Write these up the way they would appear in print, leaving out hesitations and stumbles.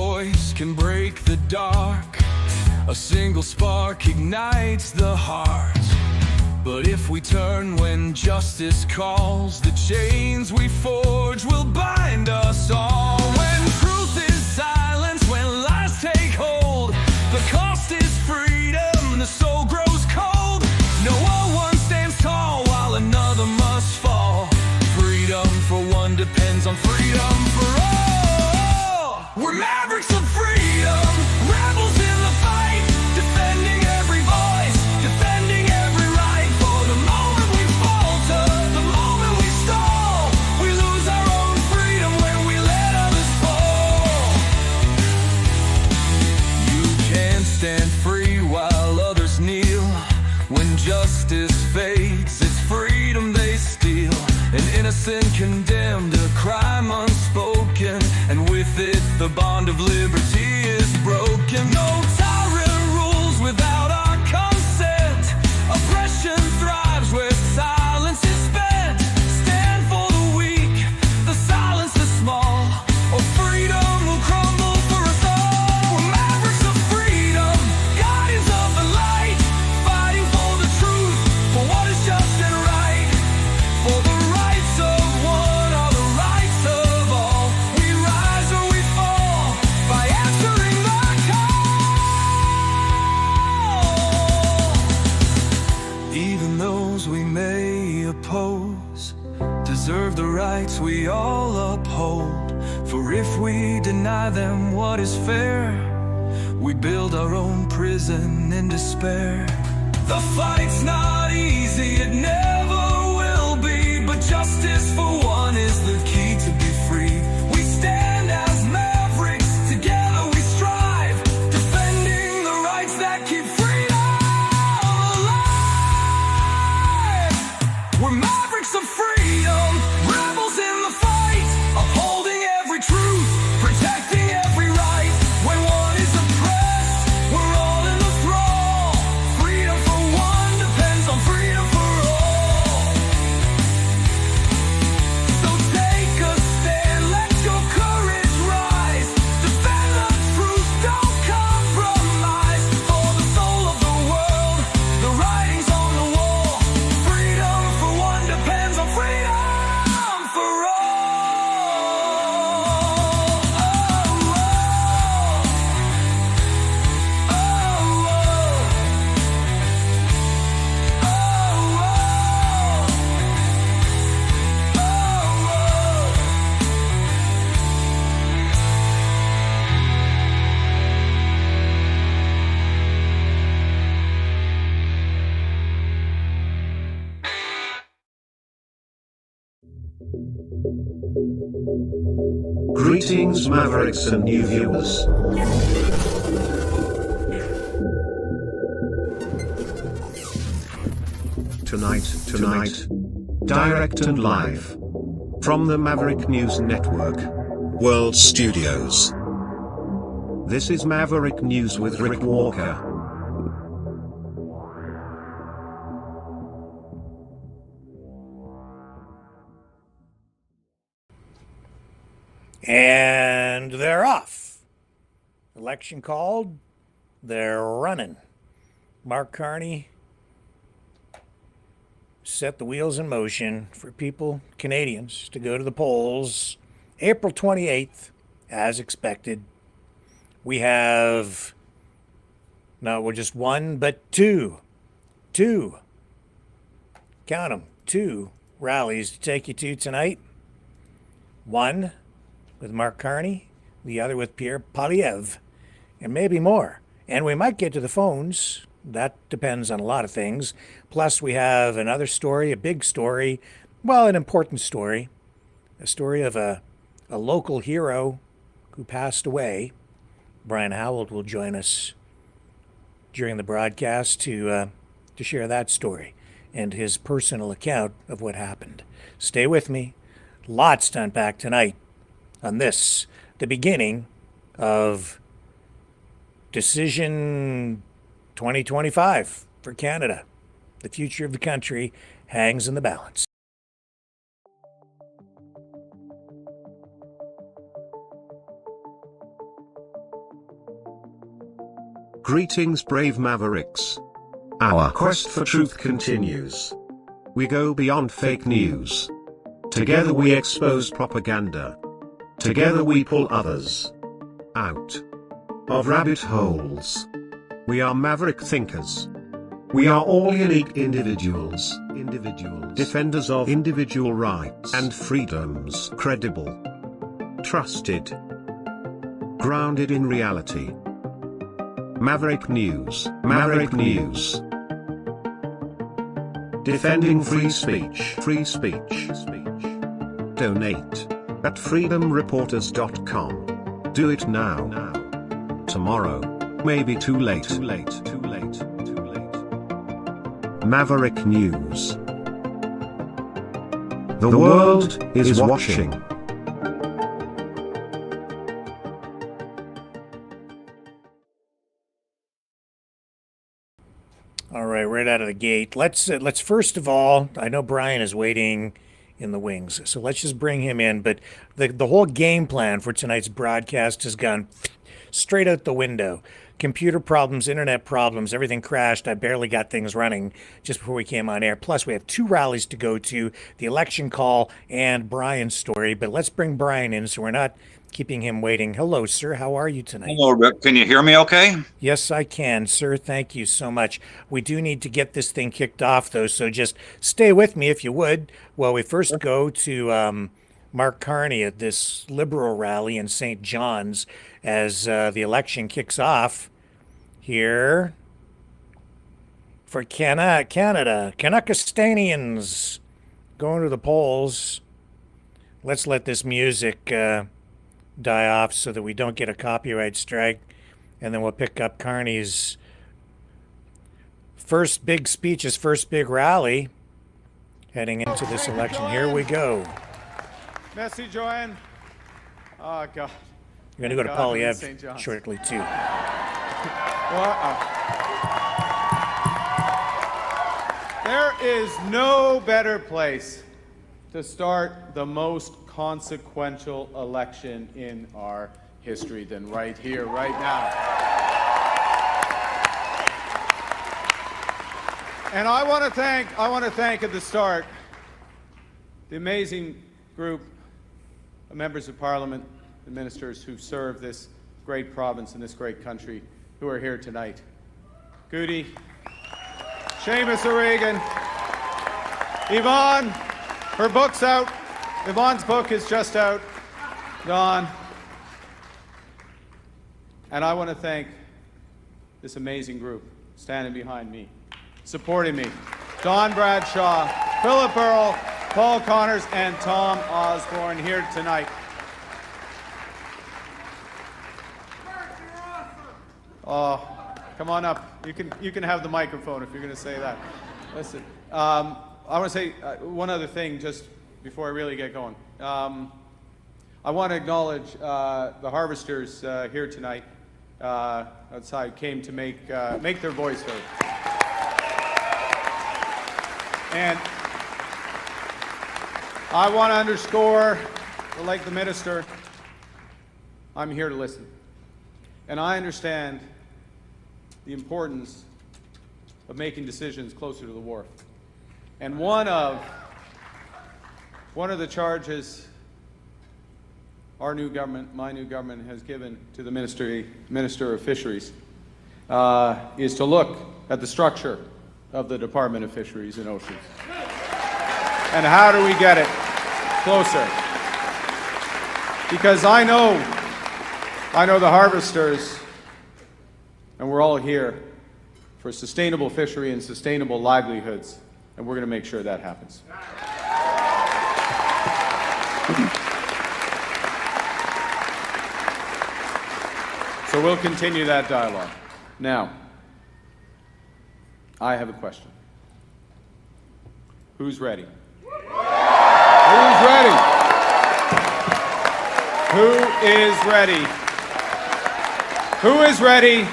voice can break the dark. A single spark ignites the heart. But if we turn when justice calls, the chains we forge will bind us all. When truth is silence, when lies take hold, the cost is freedom, the soul grows cold. No one stands tall while another must fall. Freedom for one depends on freedom for all. We're mavericks of freedom, rebels in the fight, defending every voice, defending every right. For the moment we falter, the moment we stall, we lose our own freedom when we let others fall. You can't stand free while others kneel. When justice fades, it's freedom they steal. An innocent condemned, a crime unspoken, and with it the bond of liberty is broken. No tyrant rules without our consent. Oppression thrives where silence is spent. Stand for the weak, the silence the small, or freedom will crumble for us all. We're mavericks of freedom, guardians of the light, fighting for the truth, for what is just and right. For the rights of one are the rights of all. We rise or we fall by answering the call. Even those we may oppose deserve the rights we all uphold. For if we deny them what is fair, we build our own prison in despair. The fight's not easy, it never will be, but justice for one is the key to be free. We stand as mavericks, together we strive, defending the rights that keep freedom alive. We're mavericks of freedom, rebels in the fight, upholding every truth, protecting every right. When one is oppressed, we're all in the thrall. Freedom for one depends on freedom for all. So take a stand, let your courage rise. Defend the truth, don't compromise. For the soul of the world, the writing's on the wall. Freedom for one depends on freedom for Greetings, Mavericks and new viewers. Tonight, direct and live from the Maverick News Network World Studios. This is Maverick News with Rick Walker. And they're off. Election called. They're running. Mark Carney set the wheels in motion for people, Canadians, to go to the polls April 28th, as expected. We have, no, we're just one, but two, count them, two rallies to take you to tonight. One with Mark Carney, the other with Pierre Poilievre, and maybe more. And we might get to the phones. That depends on a lot of things. Plus, we have another story, a big story, well, an important story, a story of a local hero who passed away. Brian Howell will join us during the broadcast to share that story and his personal account of what happened. Stay with me. Lots to unpack tonight on this, the beginning of Decision 2025 for Canada. The future of the country hangs in the balance. Greetings, brave Mavericks. Our quest for truth continues. We go beyond fake news. Together we expose propaganda. Together we pull others out of rabbit holes. We are maverick thinkers. We are all unique individuals, defenders of individual rights and freedoms, credible, trusted, grounded in reality. Maverick News, Maverick News. Defending free speech, free speech. Donate at freedomreporters.com. Do it now. Tomorrow may be too late. Maverick News. The world is watching. All right, right out of the gate. Let's first of all, I know Brian is waiting in the wings, so let's just bring him in. But the whole game plan for tonight's broadcast has gone straight out the window. Computer problems, internet problems, everything crashed. I barely got things running just before we came on air. Plus, we have 2 rallies to go to, the election call and Brian's story. But let's bring Brian in so we're not keeping him waiting. Hello, sir. How are you tonight? Hello, Rick. Can you hear me okay? Yes, I can, sir. Thank you so much. We do need to get this thing kicked off, though, so just stay with me if you would. Well, we first go to Mark Carney at this Liberal rally in St. John's as the election kicks off here for Canada. Canuckastanians going to the polls. Let's let this music die off so that we don't get a copyright strike, and then we'll pick up Carney's first big speech, his first big rally heading into this election. Here we go. Merci, Joanne. Oh, God. You're going to go to poilievre shortly, too. There is no better place to start the most consequential election in our history than right here, right now. And I want to thank at the start the amazing group of members of Parliament and ministers who serve this great province and this great country who are here tonight. Goody, Seamus O'Regan, Yvonne, her book's out. Yvonne's book is just out. Don. And I want to thank this amazing group standing behind me, supporting me. Don Bradshaw, Philip Earle, Paul Connors, and Tom Osborne here tonight. Oh, come on up. You can have the microphone if you're going to say that. Listen, I want to say one other thing just before I really get going. I want to acknowledge the harvesters here tonight outside came to make their voice heard. And I want to underscore, like the minister, I'm here to listen. And I understand the importance of making decisions closer to the wharf. And one of the charges our new government, my new government, has given to the Minister of Fisheries is to look at the structure of the Department of Fisheries and Oceans. And how do we get it closer? Because I know the harvesters, and we're all here for sustainable fishery and sustainable livelihoods, and we're going to make sure that happens. So we'll continue that dialogue. Now, I have a question. Who's ready? Who's ready? Who is ready? Who is ready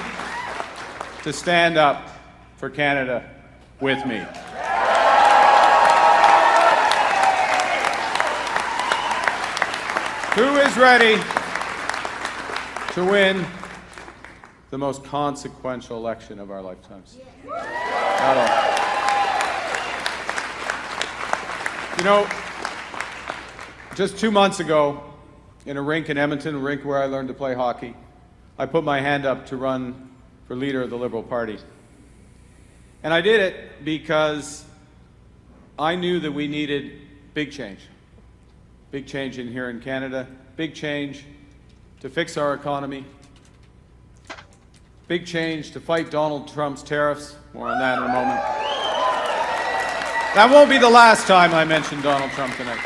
to stand up for Canada with me? Who is ready to win the most consequential election of our lifetimes. Not all. You know, just 2 months ago, in a rink in Edmonton, a rink where I learned to play hockey, I put my hand up to run for leader of the Liberal Party. And I did it because I knew that we needed big change. Big change in here in Canada, big change to fix our economy, big change to fight Donald Trump's tariffs. More on that in a moment. That won't be the last time I mention Donald Trump tonight.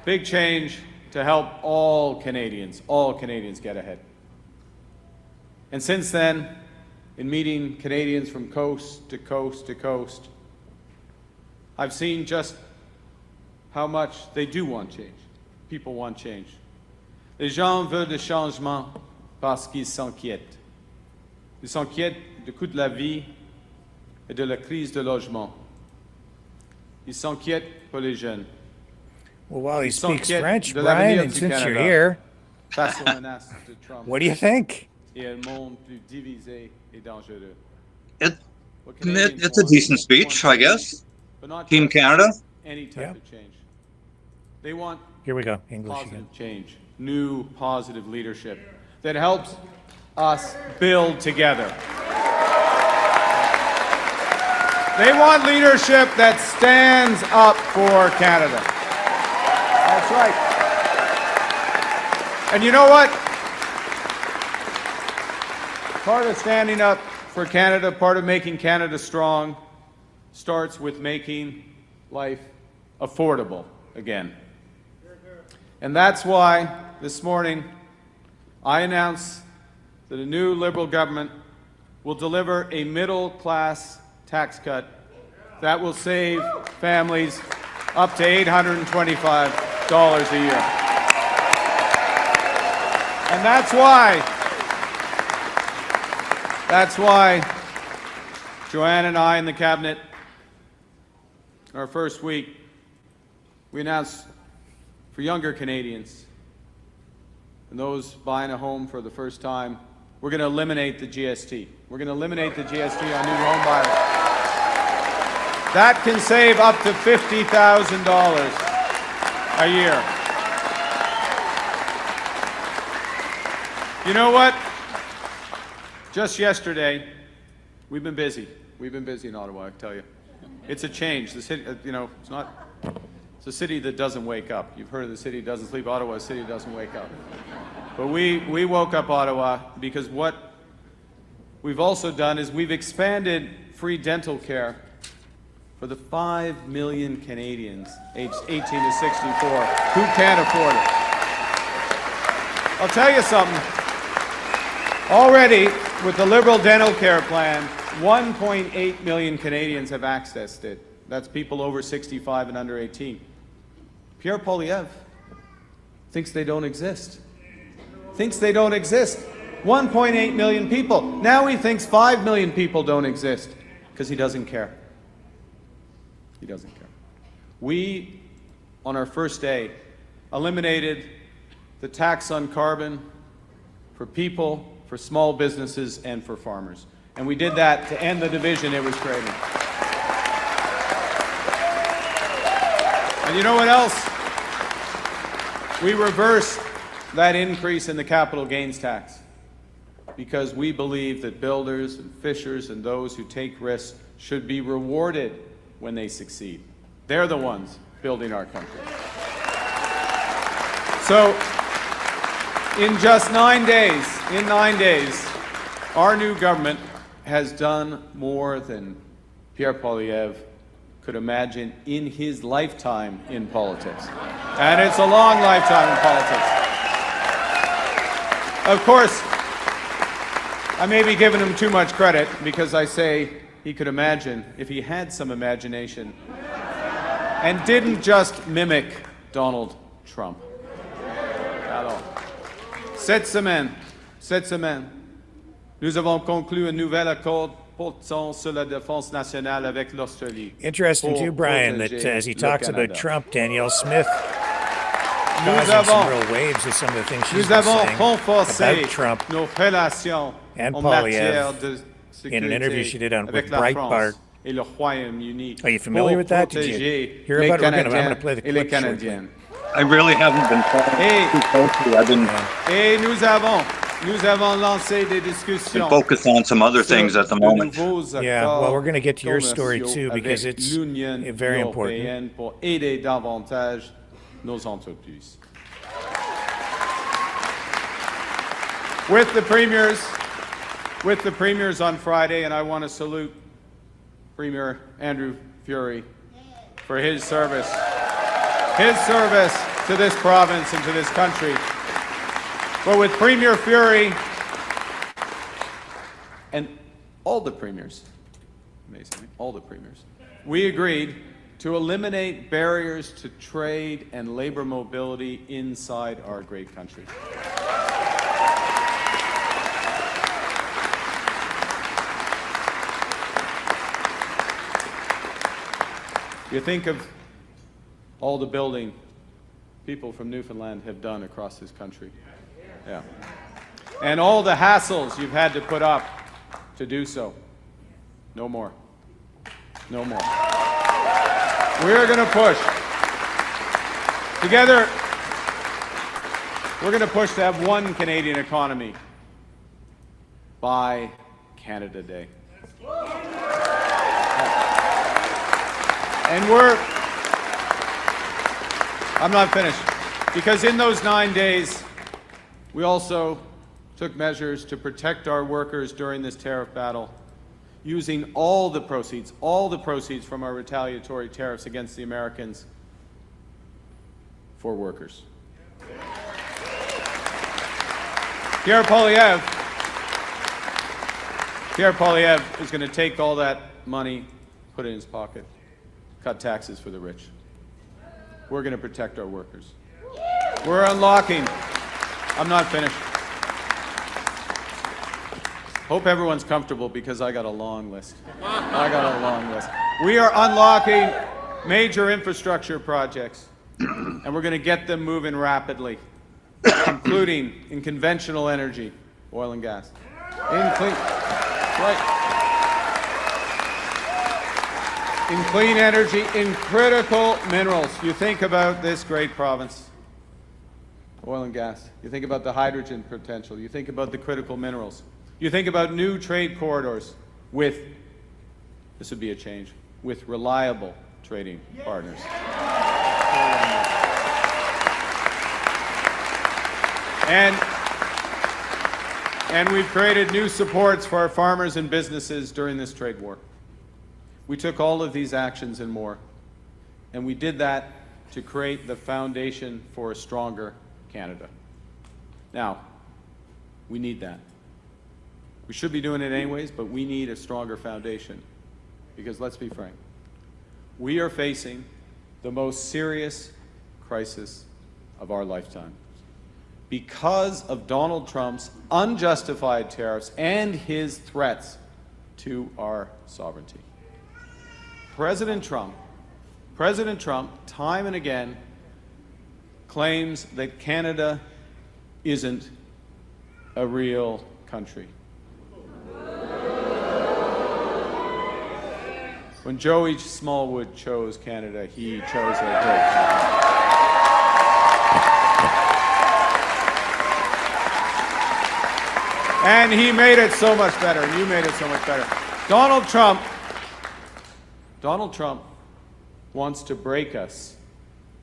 Big change to help all Canadians get ahead. And since then, in meeting Canadians from coast to coast to coast, I've seen just how much they do want change. People want change. Les gens veulent du changement parce qu'ils s'inquiètent. Ils s'inquiètent du coût de la vie et de la crise de logement. Ils s'inquiètent pour les jeunes. Well, while he Ils speaks s'inquiètent French, de Brian, l'avenir and du since you're Canada here, face aux menaces de Trump what do you think? et un monde plus divisé et dangereux. It, What Canadians it's a want decent is speech, want I guess. change, but not Team just Canada. any type Yeah. of change. They want Here we go, English again. positive change, new positive leadership that helps us build together. They want leadership that stands up for Canada. That's right. And you know what? Part of standing up for Canada, part of making Canada strong, starts with making life affordable again. And that's why this morning I announced that a new Liberal government will deliver a middle-class tax cut that will save families up to $825 a year. And that's why Joanne and I in the cabinet, our first week, we announced for younger Canadians and those buying a home for the first time, we're going to eliminate the GST. We're going to eliminate the GST on new home buyers. That can save up to $50,000 a year. You know what? Just yesterday, we've been busy. We've been busy in Ottawa, I tell you. It's a change. The city, it's a city that doesn't wake up. You've heard of the city doesn't sleep. Ottawa, a city doesn't wake up. But we woke up Ottawa because what we've also done is we've expanded free dental care for the 5 million Canadians aged 18 to 64 who can't afford it. I'll tell you something. Already, with the Liberal dental care plan, 1.8 million Canadians have accessed it. That's people over 65 and under 18. Pierre Poilievre thinks they don't exist. Thinks they don't exist. 1.8 million people. Now he thinks 5 million people don't exist because he doesn't care. He doesn't care. We, on our first day, eliminated the tax on carbon for people, for small businesses, and for farmers. And we did that to end the division it was creating. And you know what else? We reversed that increase in the capital gains tax because we believe that builders and fishers and those who take risks should be rewarded when they succeed. They're the ones building our country. So, in just 9 days, our new government has done more than Pierre Poilievre could imagine in his lifetime in politics. And it's a long lifetime in politics. Of course, I may be giving him too much credit because I say he could imagine if he had some imagination and didn't just mimic Donald Trump. Alors, cette semaine, nous avons conclu un nouvel accord portant sur la défense nationale avec l'Australie. Interesting too, Brian, that as he talks about Trump, Danielle Smith causing some real waves with some of the things she's been saying about Trump nos relations and en matière Poilievre de in an interview she did with avec la Breitbart. France et le Royaume-Uni. Are you familiar with that? Did you hear about it? I'm going to play the et les clip shortly. Canadiens. I really haven't been following too closely. I've been Et nous avons lancé des discussions focused on some other things at the moment. Yeah, well, we're going to get to your story too because it's very important. Pour aider davantage nos entreprises. With the premiers on Friday, and I want to salute Premier Andrew Fury for his service to this province and to this country. But with Premier Fury and all the premiers, amazingly, all the premiers, we agreed to eliminate barriers to trade and labor mobility inside our great country. You think of all the building people from Newfoundland have done across this country. Yeah. And all the hassles you've had to put up to do so. No more. No more. We're going to push. Together, we're going to push to have one Canadian economy by Canada Day. And I'm not finished, because in those 9 days, we also took measures to protect our workers during this tariff battle, using all the proceeds from our retaliatory tariffs against the Americans for workers. Pierre Poilievre is going to take all that money, put it in his pocket, cut taxes for the rich. We're going to protect our workers. We're unlocking. I'm not finished. Hope everyone's comfortable because I got a long list. We are unlocking major infrastructure projects, and we're going to get them moving rapidly, including in conventional energy, oil and gas, in clean energy, in critical minerals. You think about this great province, oil and gas. You think about the hydrogen potential. You think about the critical minerals. You think about new trade corridors with, this would be a change, with reliable trading partners. And we've created new supports for our farmers and businesses during this trade war. We took all of these actions and more, and we did that to create the foundation for a stronger Canada. Now, we need that. We should be doing it anyways, but we need a stronger foundation. Because let's be frank, we are facing the most serious crisis of our lifetime because of Donald Trump's unjustified tariffs and his threats to our sovereignty. President Trump, time and again, claims that Canada isn't a real country. When Joey Smallwood chose Canada, he chose a great country. And he made it so much better, and you made it so much better. Donald Trump wants to break us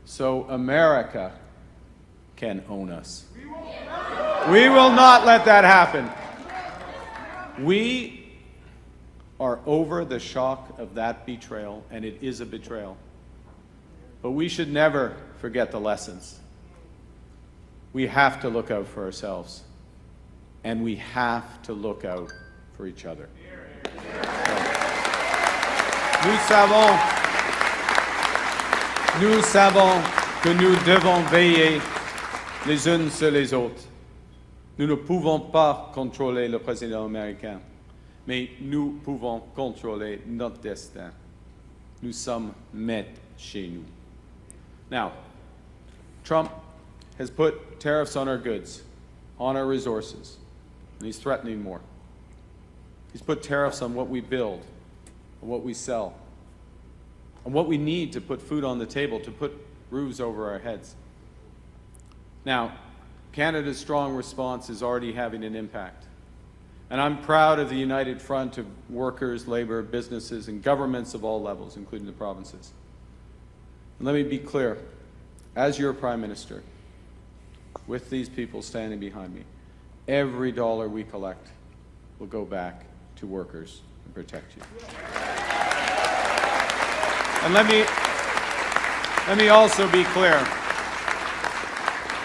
so America can own us. We will not let that happen. We are over the shock of that betrayal, and it is a betrayal. But we should never forget the lessons. We have to look out for ourselves, and we have to look out for each other. Nous savons que nous devons veiller les unes sur les autres. Nous ne pouvons pas contrôler le président américain, mais nous pouvons contrôler notre destin. Nous sommes maîtres chez nous. Now, Trump has put tariffs on our goods, on our resources, and he's threatening more. He's put tariffs on what we build, on what we sell, on what we need to put food on the table, to put roofs over our heads. Now, Canada's strong response is already having an impact. And I'm proud of the united front of workers, labor, businesses, and governments of all levels, including the provinces. And let me be clear, as your Prime Minister, with these people standing behind me, every dollar we collect will go back to workers and protect you. And let me also be clear.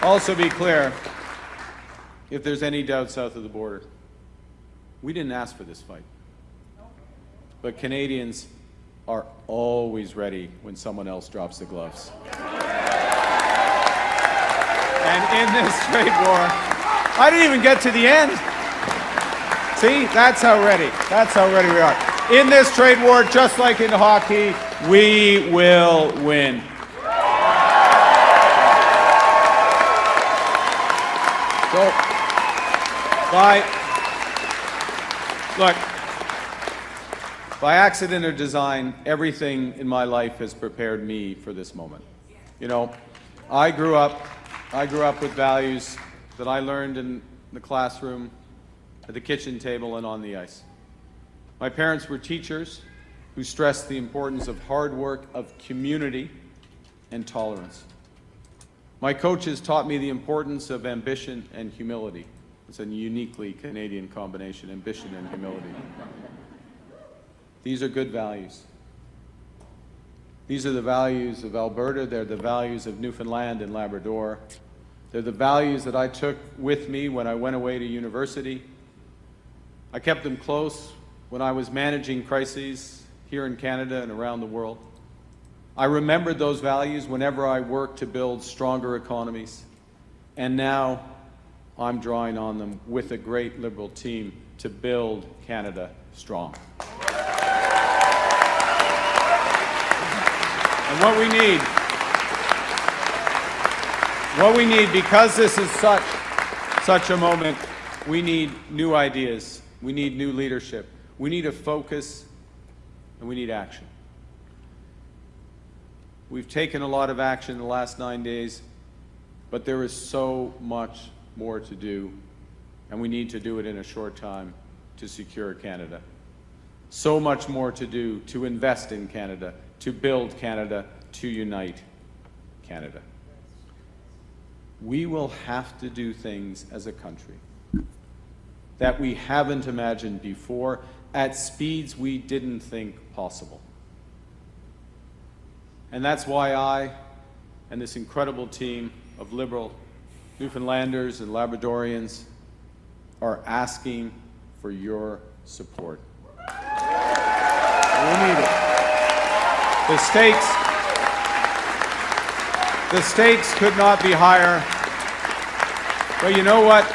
Also be clear, if there's any doubt south of the border, we didn't ask for this fight. But Canadians are always ready when someone else drops the gloves. And in this trade war, I didn't even get to the end. See, that's how ready we are. In this trade war, just like in hockey, we will win. So, by accident or design, everything in my life has prepared me for this moment. You know, I grew up with values that I learned in the classroom, at the kitchen table, and on the ice. My parents were teachers who stressed the importance of hard work, of community, and tolerance. My coaches taught me the importance of ambition and humility. It's a uniquely Canadian combination, ambition and humility. These are good values. These are the values of Alberta. They're the values of Newfoundland and Labrador. They're the values that I took with me when I went away to university. I kept them close when I was managing crises here in Canada and around the world. I remembered those values whenever I worked to build stronger economies. And now I'm drawing on them with a great Liberal team to build Canada strong. And what we need, because this is such a moment, we need new ideas, we need new leadership, we need a focus, and we need action. We've taken a lot of action in the last 9 days, but there is so much more to do, and we need to do it in a short time to secure Canada. So much more to do to invest in Canada, to build Canada, to unite Canada. We will have to do things as a country that we haven't imagined before at speeds we didn't think possible. And that's why I and this incredible team of Liberal Newfoundlanders and Labradorians are asking for your support. We need it. The stakes could not be higher. But you know what?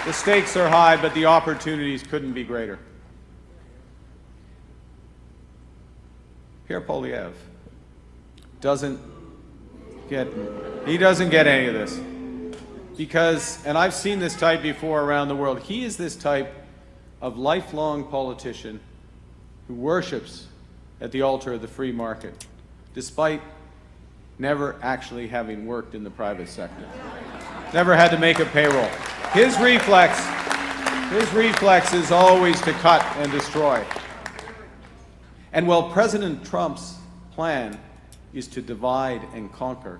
The stakes are high, but the opportunities couldn't be greater. Pierre Poilievre doesn't get any of this. Because, and I've seen this type before around the world, he is this type of lifelong politician who worships at the altar of the free market, despite never actually having worked in the private sector. Never had to make a payroll. His reflex is always to cut and destroy. And while President Trump's plan is to divide and conquer,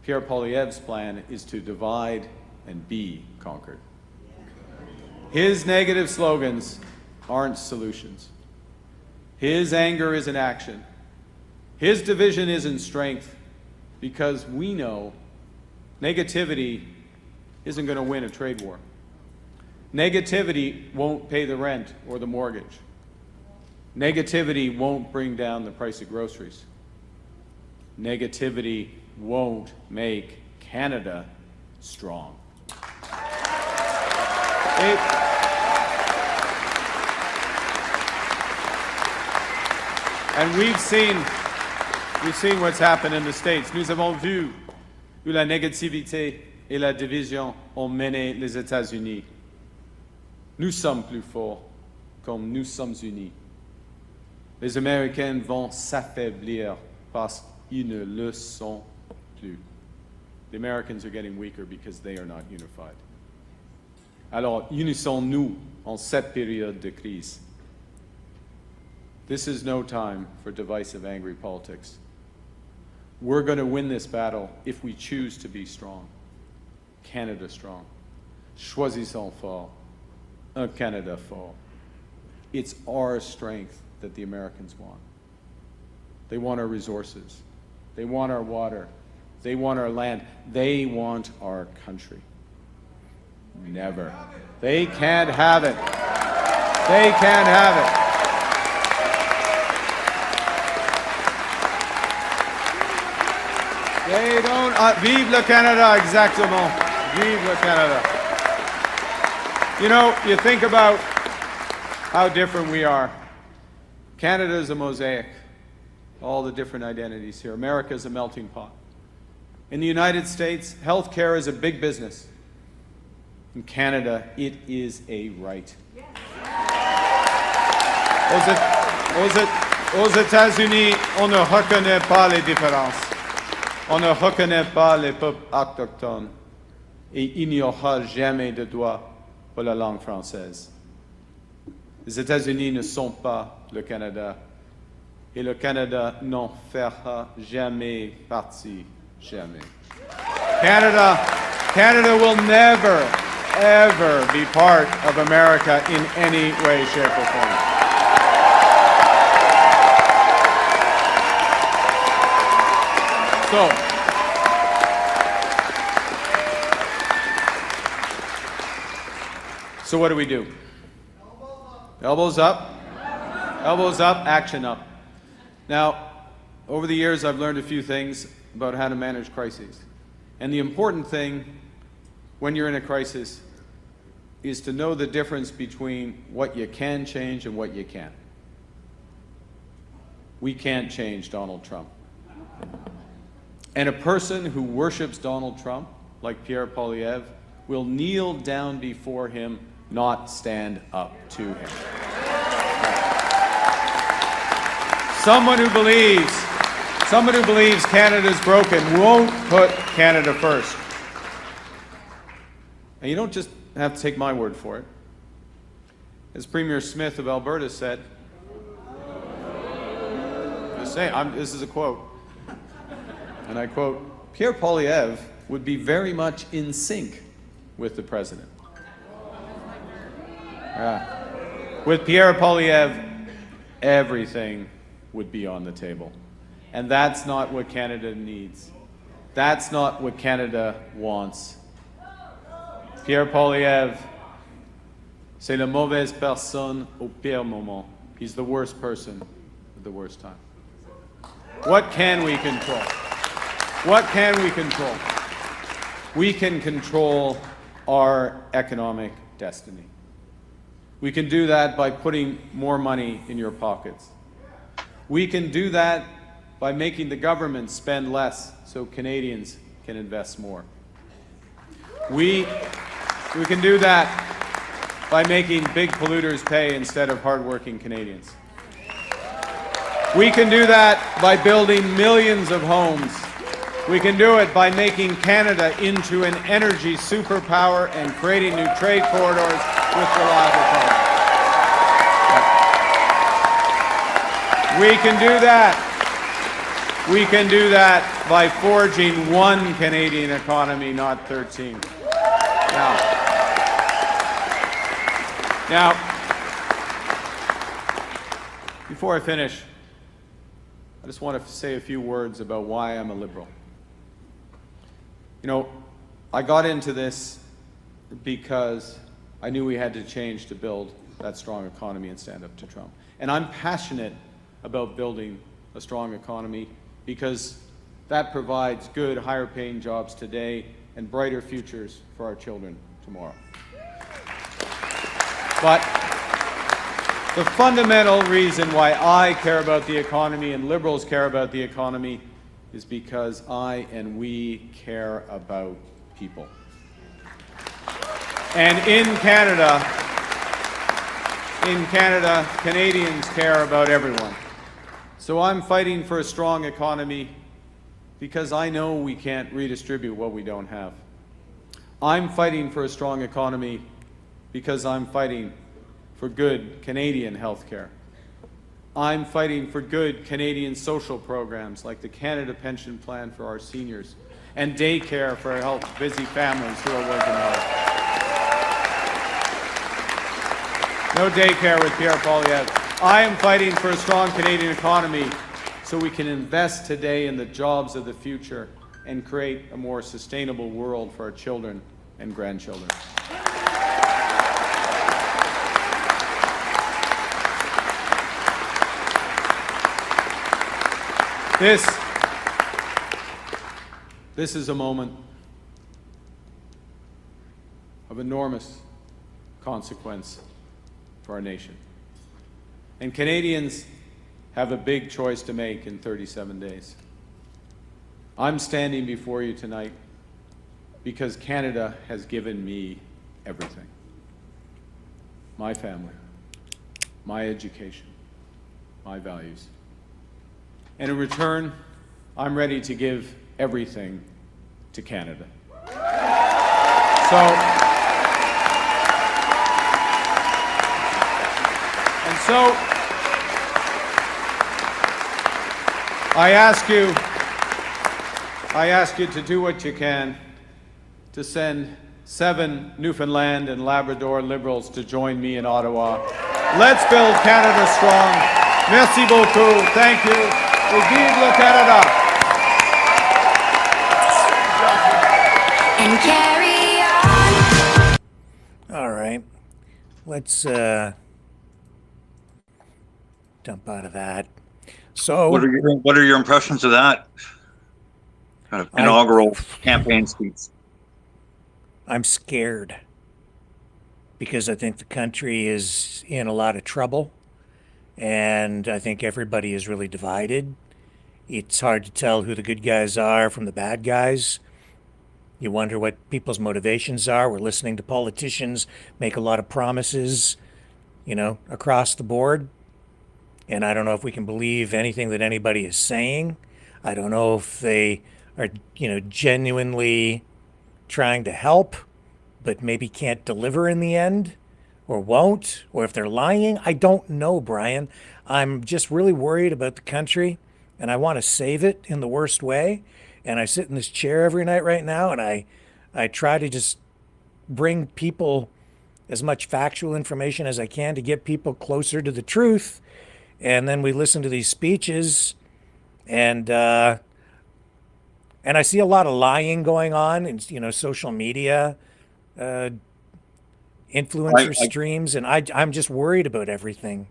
Pierre Poilievre's plan is to divide and be conquered. His negative slogans aren't solutions. His anger isn't action. His division isn't strength, because we know negativity isn't going to win a trade war. Negativity won't pay the rent or the mortgage. Negativity won't bring down the price of groceries. Negativity won't make Canada strong. And we've seen what's happened in the States. Nous avons vu où la négativité et la division ont mené les États-Unis. Nous sommes plus forts comme nous sommes unis. Les Américains vont s'affaiblir parce qu'ils ne le sont plus. The Americans are getting weaker because they are not unified. Alors, unissons-nous en cette période de crise. This is no time for divisive, angry politics. We're going to win this battle if we choose to be strong. Canada strong. Choisissons fort. Un Canada fort. It's our strength that the Americans want. They want our resources. They want our water. They want our land. They want our country. Never. They can't have it. They can't have it. They don't. Vive le Canada, exactement. Vive le Canada. You know, you think about how different we are. Canada is a mosaic. All the different identities here. America is a melting pot. In the United States, healthcare is a big business. In Canada, it is a right. Aux États-Unis, on ne reconnaît pas les différences. On ne reconnaît pas les peuples autochtones. Et il n'y aura jamais de droit pour la langue française. Les États-Unis ne sont pas le Canada. Et le Canada n'en fera jamais partie. Jamais. Canada will never, ever be part of America in any way, shape, or form. So what do we do? Elbows up. Elbows up, action up. Now, over the years, I've learned a few things about how to manage crises. And the important thing when you're in a crisis is to know the difference between what you can change and what you can't. We can't change Donald Trump. And a person who worships Donald Trump, like Pierre Poilievre, will kneel down before him, not stand up to him. Someone who believes Canada's broken won't put Canada first. And you don't just have to take my word for it. As Premier Smith of Alberta said, this is a quote, and I quote, Pierre Poilievre would be very much in sync with the president. With Pierre Poilievre, everything would be on the table. And that's not what Canada needs. That's not what Canada wants. Pierre Poilievre, c'est la mauvaise personne au pire moment. He's the worst person at the worst time. What can we control? What can we control? We can control our economic destiny. We can do that by putting more money in your pockets. We can do that by making the government spend less so Canadians can invest more. We can do that by making big polluters pay instead of hardworking Canadians. We can do that by building millions of homes. We can do it by making Canada into an energy superpower and creating new trade corridors with reliable power. We can do that. We can do that by forging one Canadian economy, not 13. Now, before I finish, I just want to say a few words about why I'm a Liberal. You know, I got into this because I knew we had to change to build that strong economy and stand up to Trump. And I'm passionate about building a strong economy because that provides good, higher-paying jobs today and brighter futures for our children tomorrow. But the fundamental reason why I care about the economy and Liberals care about the economy is because I and we care about people. And in Canada, Canadians care about everyone. So I'm fighting for a strong economy because I know we can't redistribute what we don't have. I'm fighting for a strong economy because I'm fighting for good Canadian health care. I'm fighting for good Canadian social programs like the Canada Pension Plan for our seniors and daycare for our busy families who are working hard. No daycare with Pierre Poilievre. I am fighting for a strong Canadian economy so we can invest today in the jobs of the future and create a more sustainable world for our children and grandchildren. This is a moment of enormous consequence for our nation. And Canadians have a big choice to make in 37 days. I'm standing before you tonight because Canada has given me everything. My family, my education, my values. And in return, I'm ready to give everything to Canada. So I ask you to do what you can to send 7 Newfoundland and Labrador Liberals to join me in Ottawa. Let's build Canada strong. Merci beaucoup. Thank you. Et vive le Canada. And carry on. All right. Let's dump out of that. So what are your impressions of that kind of inaugural campaign speech? I'm scared because I think the country is in a lot of trouble, and I think everybody is really divided. It's hard to tell who the good guys are from the bad guys. You wonder what people's motivations are. We're listening to politicians make a lot of promises, across the board. And I don't know if we can believe anything that anybody is saying. I don't know if they are, genuinely trying to help, but maybe can't deliver in the end, or won't, or if they're lying. I don't know, Brian. I'm just really worried about the country, and I want to save it in the worst way. And I sit in this chair every night right now, and I try to just bring people as much factual information as I can to get people closer to the truth. And then we listen to these speeches, and I see a lot of lying going on in social media, influencer streams, and I'm just worried about everything.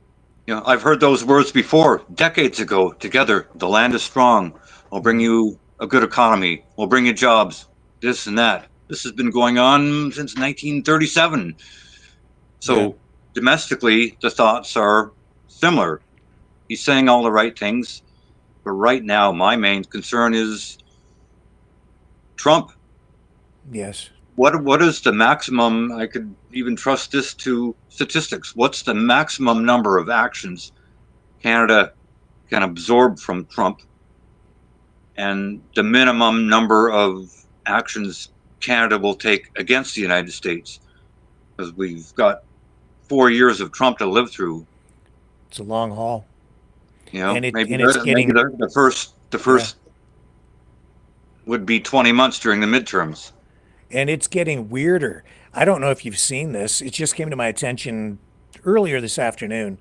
I've heard those words before, decades ago. Together, the land is strong. We'll bring you a good economy. We'll bring you jobs. This and that. This has been going on since 1937. So domestically, the thoughts are similar. He's saying all the right things, but right now my main concern is Trump. Yes. What is the maximum? I could even trust this to statistics. What's the maximum number of actions Canada can absorb from Trump, and the minimum number of actions Canada will take against the United States? Because we've got 4 years of Trump to live through. It's a long haul. Maybe the first would be 20 months during the midterms. And it's getting weirder. I don't know if you've seen this. It just came to my attention earlier this afternoon.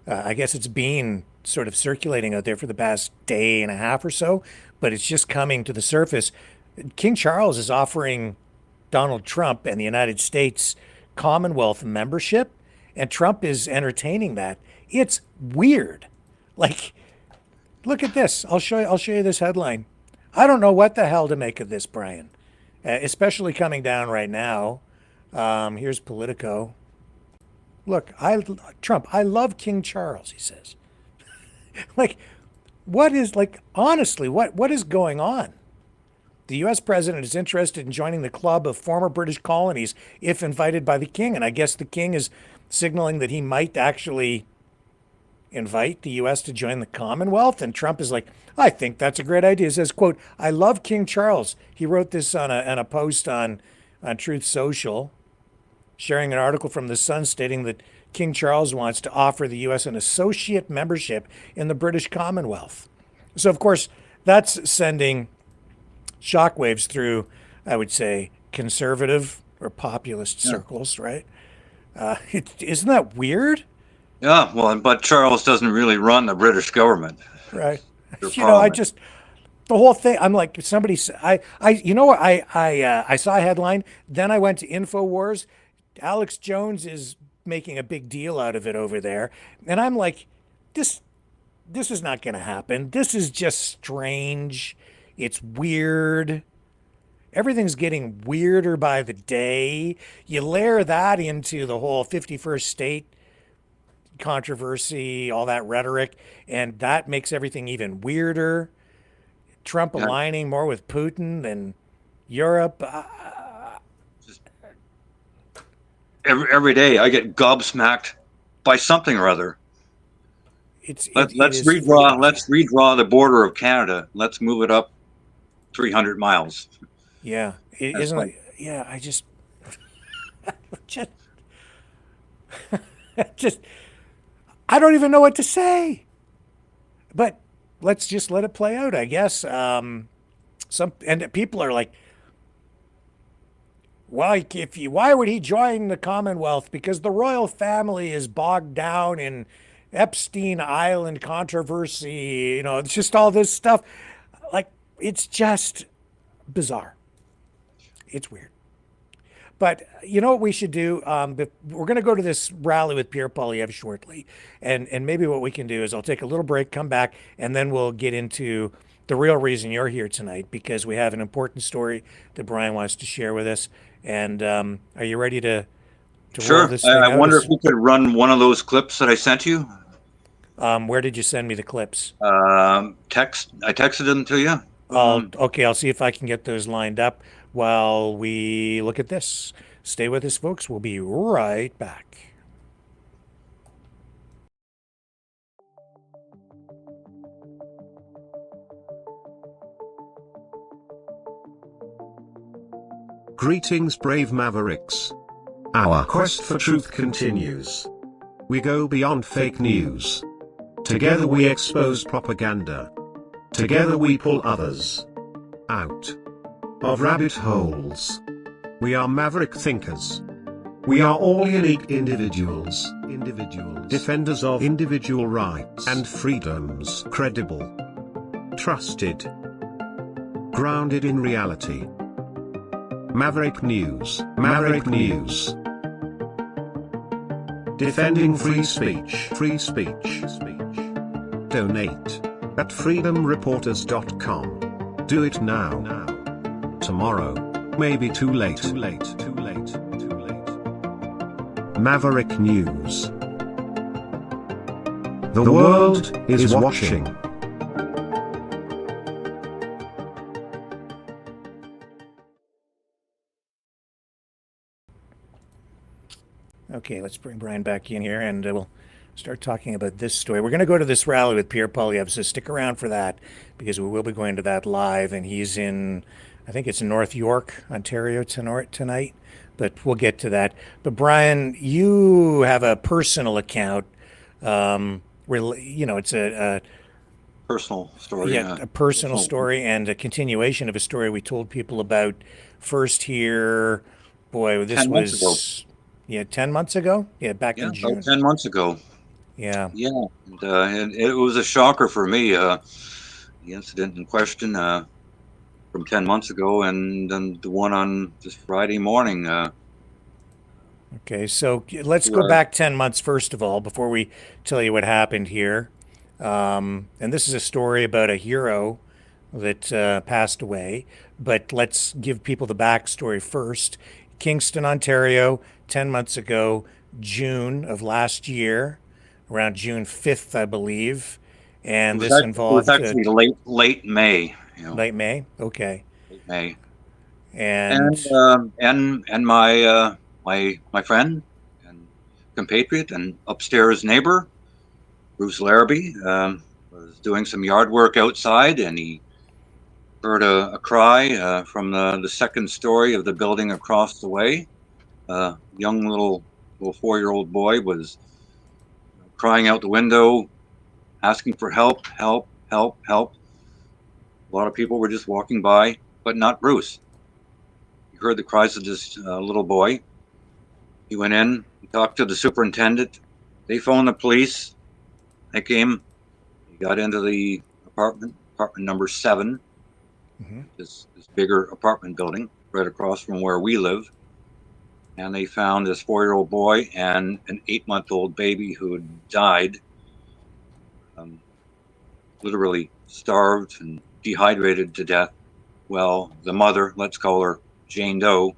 I guess it's been sort of circulating out there for the past day and a half or so, but it's just coming to the surface. King Charles is offering Donald Trump and the United States Commonwealth membership, and Trump is entertaining that. It's weird. Like, look at this. I'll show you this headline. I don't know what the hell to make of this, Brian, especially coming down right now. Here's Politico. Look, Trump, I love King Charles, he says. Like, what is like honestly, what is going on? The U.S. president is interested in joining the club of former British colonies if invited by the king, and I guess the king is signaling that he might actually invite the U.S. to join the Commonwealth. And Trump is like, I think that's a great idea. He says, quote, I love King Charles. He wrote this on a post on Truth Social, sharing an article from The Sun stating that King Charles wants to offer the U.S. an associate membership in the British Commonwealth. So, of course, that's sending shockwaves through, I would say, conservative or populist circles, right? Isn't that weird? Yeah, well, but Charles doesn't really run the British government. Right. Your You know, I parliament. just the whole thing. I'm like somebody. You know what? I saw a headline. Then I went to Infowars. Alex Jones is making a big deal out of it over there, and I'm like, this is not going to happen. This is just strange. It's weird. Everything's getting weirder by the day. You layer that into the whole 51st state controversy, all that rhetoric, and that makes everything even weirder. Trump Yeah. aligning more with Putin than Europe. Every day I get gobsmacked by something or other. It Let's is redraw. very Let's bizarre. redraw the border of Canada. Let's move it up 300 miles. Yeah, it That's isn't. like- Yeah, I just, just, just, I don't even know what to say. But let's just let it play out, I guess. And people are like, well, why would he join the Commonwealth? Because the royal family is bogged down in Epstein Island controversy. You know, it's just all this stuff. Like, it's just bizarre. It's weird. But you know what we should do? We're going to go to this rally with Pierre Poilievre shortly. And maybe what we can do is I'll take a little break, come back, and then we'll get into the real reason you're here tonight, because we have an important story that Brian wants to share with us. And are you ready to roll Sure. this thing I out? wonder if we could run one of those clips that I sent you. Where did you send me the clips? Text. I texted them to you. Okay, I'll see if I can get those lined up while we look at this. Stay with us, folks. We'll be right back. Greetings, brave Mavericks. Our quest for truth continues. We go beyond fake news. Together we expose propaganda. Together we pull others out of rabbit holes. We are maverick thinkers. We are all unique individuals. Defenders of individual rights and freedoms. Credible. Trusted. Grounded in reality. Maverick News. Maverick News. Defending free speech. Free speech. Donate at freedomreporters.com. Do it now. Tomorrow may be too late. Maverick News. The world is watching. Okay, let's bring Brian back in here, and we'll start talking about this story. We're going to go to this rally with Pierre Poilievre, so stick around for that, because we will be going to that live, and he's in, I think it's in North York, Ontario tonight, but we'll get to that. But Brian, you have a personal account. It's a Personal story. yeah, a personal story and a continuation of a story we told people about first here. Boy, this 10 months was 10 months ago. Yeah, back Yeah, in June. about 10 months ago. Yeah. Yeah, and it was a shocker for me. The incident in question from 10 months ago, and then the one on this Friday morning. Okay, so let's go back 10 months first of all before we tell you what happened here. And this is a story about a hero that passed away, but let's give people the backstory first. Kingston, Ontario, 10 months ago, June of last year, around June 5th, I believe, And It this was involved actually late May, late May. Okay. late May. And And my friend and compatriot and upstairs neighbor, Bruce Larrabee, was doing some yard work outside, and he heard a cry from the second story of the building across the way. Young little 4-year-old boy was crying out the window, asking for help, help, help, help. A lot of people were just walking by, but not Bruce. He heard the cries of this little boy. He went in, he talked to the superintendent. They phoned the police. They came. He got into the apartment number 7, this bigger apartment building right across from where we live. And they found this 4-year-old boy and an 8-month-old baby who had died, literally starved and dehydrated to death. Well, the mother, let's call her Jane Doe,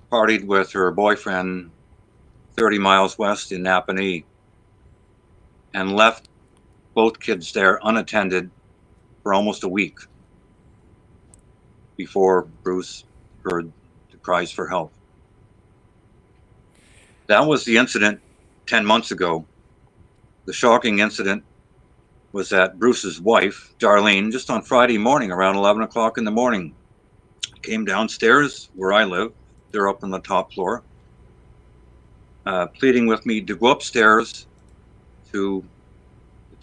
partied with her boyfriend 30 miles west in Napanee and left both kids there unattended for almost a week before Bruce heard the cries for help. That was the incident 10 months ago. The shocking incident was that Bruce's wife, Darlene, just on Friday morning around 11 o'clock in the morning, came downstairs where I live. They're up on the top floor, pleading with me to go upstairs to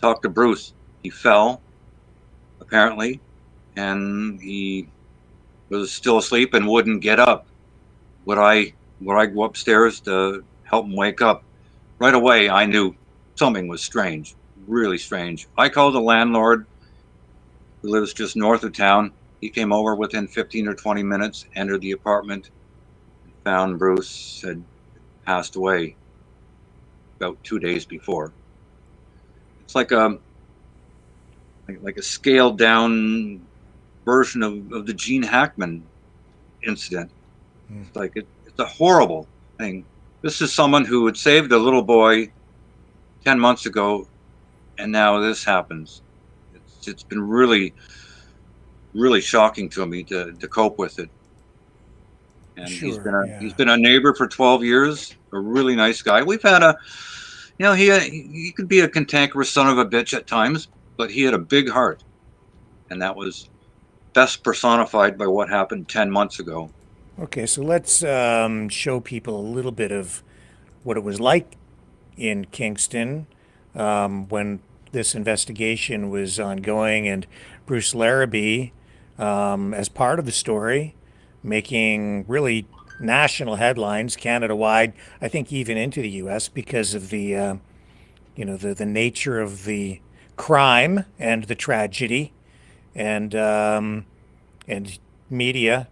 talk to Bruce. He fell, apparently, and he was still asleep and wouldn't get up. Would I go upstairs to help him wake up? Right away, I knew something was strange, really strange. I called the landlord who lives just north of town. He came over within 15 or 20 minutes, entered the apartment, found Bruce had passed away about 2 days before. It's like a scaled down version of the Gene Hackman incident. It's like it's a horrible thing. This is someone who had saved a little boy 10 months ago, and now this happens. It's been really, really shocking to me to cope with it. And he's been a neighbor for 12 years, a really nice guy. We've had he could be a cantankerous son of a bitch at times, but he had a big heart, and that was best personified by what happened 10 months ago. Okay, so let's show people a little bit of what it was like in Kingston when this investigation was ongoing, and Bruce Larrabee, as part of the story, making really national headlines Canada-wide, I think even into the U.S. because of the the nature of the crime and the tragedy, and media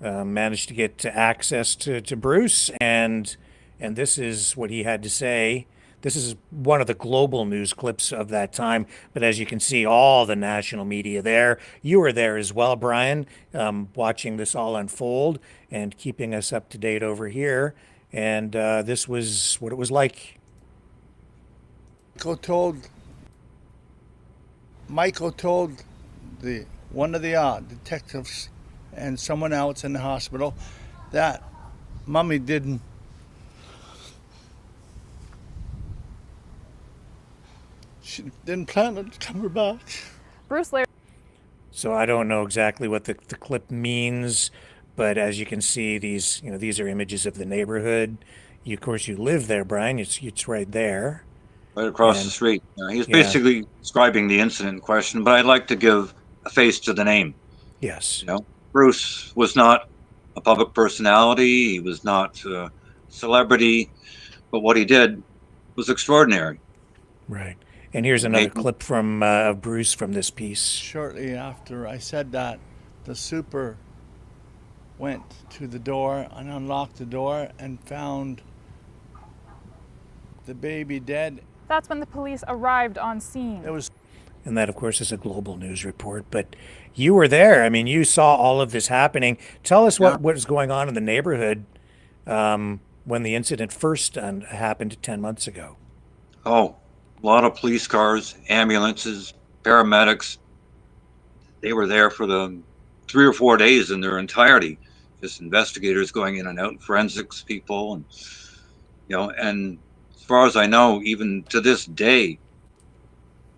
managed to get access to Bruce, and this is what he had to say. This is one of the global news clips of that time, but as you can see, all the national media there. You were there as well, Brian, watching this all unfold and keeping us up to date over here. And this was what it was like. Michael told one of the detectives and someone else in the hospital that Mummy didn't plan on coming back. Bruce Larrabee. So I don't know exactly what the clip means, but as you can see, these are images of the neighborhood. Of course, you live there, Brian. It's right there. Right across the street. He's basically describing the incident in question, but I'd like to give a face to the name. Yes. Bruce was not a public personality. He was not a celebrity, but what he did was extraordinary. Right. And here's another clip from Bruce from this piece. Shortly after I said that, the super went to the door and unlocked the door and found the baby dead. That's when the police arrived on scene. And that, of course, is a global news report. But you were there. I mean, you saw all of this happening. Tell us what was going on in the neighborhood when the incident first happened 10 months ago. Oh, A lot of police cars, ambulances, paramedics. They were there for the 3 or 4 days in their entirety. Just investigators going in and out, forensics people, and and as far as I know, even to this day,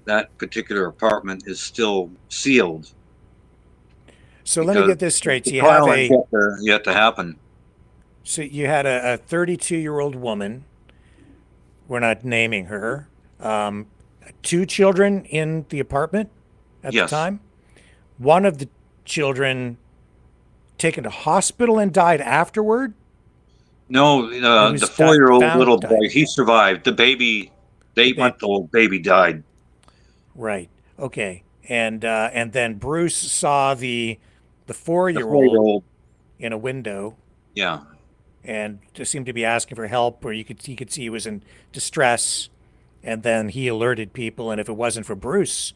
that particular apartment is still sealed. So let me because get this straight. So the you have trial has a yet to happen. so you had a 32-year-old woman. We're not naming her. Um, two children in the apartment at the Yes. time. One of the children taken to hospital and died afterward. No, He the was 4-year-old found little died. boy, he survived. The baby, The baby. the old baby died. Right. Okay. And then Bruce saw the The 4-year-old 4-year-old, in a window yeah, and just seemed to be asking for help, or he could see he was in distress, and then he alerted people. And if it wasn't for Bruce,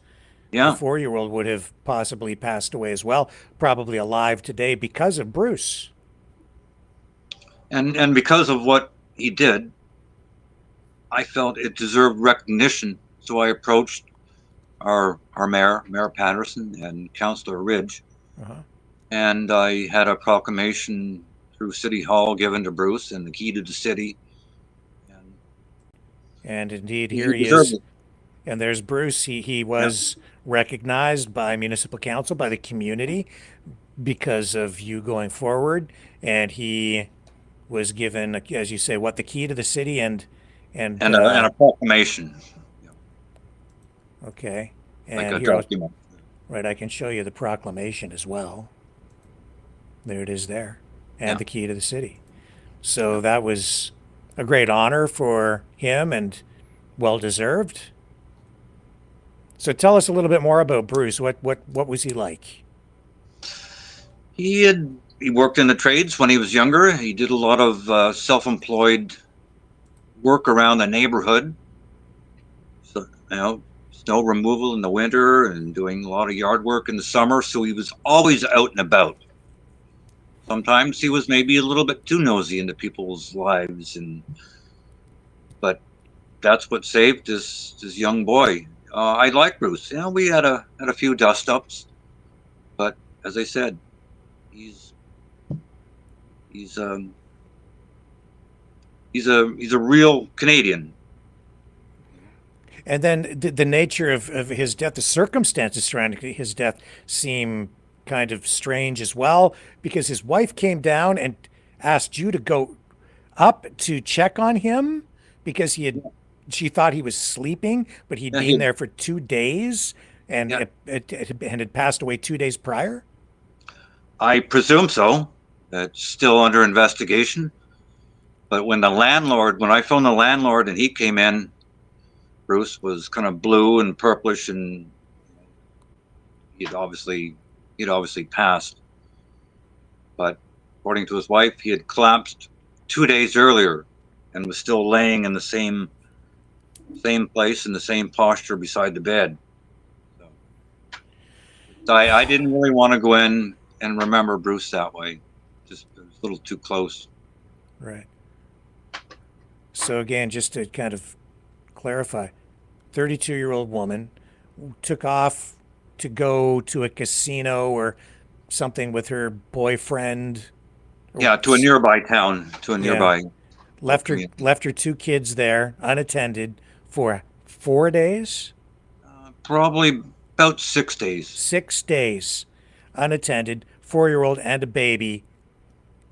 the yeah. 4-year-old would have possibly passed away as well, probably alive today because of Bruce. And because of what he did, I felt it deserved recognition. So I approached our Mayor Patterson, and Councillor Ridge, Uh-huh. and I had a proclamation through City Hall given to Bruce and the key to the city. And And indeed, he here he deserved is. it. And there's Bruce. He was recognized by municipal council, by the community, because of you going forward. And he was given, as you say, what, the key to the city and And a proclamation, okay. like And a here, document. right, I can show you the proclamation as well. There it is there. And Yeah. the key to the city. So that was a great honor for him and well deserved. So tell us a little bit more about Bruce. What was he like? He worked in the trades when he was younger. He did a lot of self-employed work around the neighborhood. So, snow removal in the winter and doing a lot of yard work in the summer. So he was always out and about. Sometimes he was maybe a little bit too nosy into people's lives, but that's what saved this young boy. I like Bruce. We had a few dust ups, but as I said, he's he's a real Canadian. And then the nature of his death, the circumstances surrounding his death seem kind of strange as well, because his wife came down and asked you to go up to check on him because she thought he was sleeping, but he'd Yeah, been there for 2 days and Yeah. it had passed away 2 days prior. I presume so. That's still under investigation. But when I phoned the landlord and he came in, Bruce was kind of blue and purplish, and he'd obviously passed. But according to his wife, he had collapsed 2 days earlier and was still laying in the same place in the same posture beside the bed. So I didn't really want to go in and remember Bruce that way. Just it was a little too close. Right. So again, just to kind of clarify, 32-year-old woman took off to go to a casino or something with her boyfriend. Yeah, to a nearby town, Left her two kids there unattended for 4 days. Probably about 6 days. 6 days unattended, 4-year-old and a baby,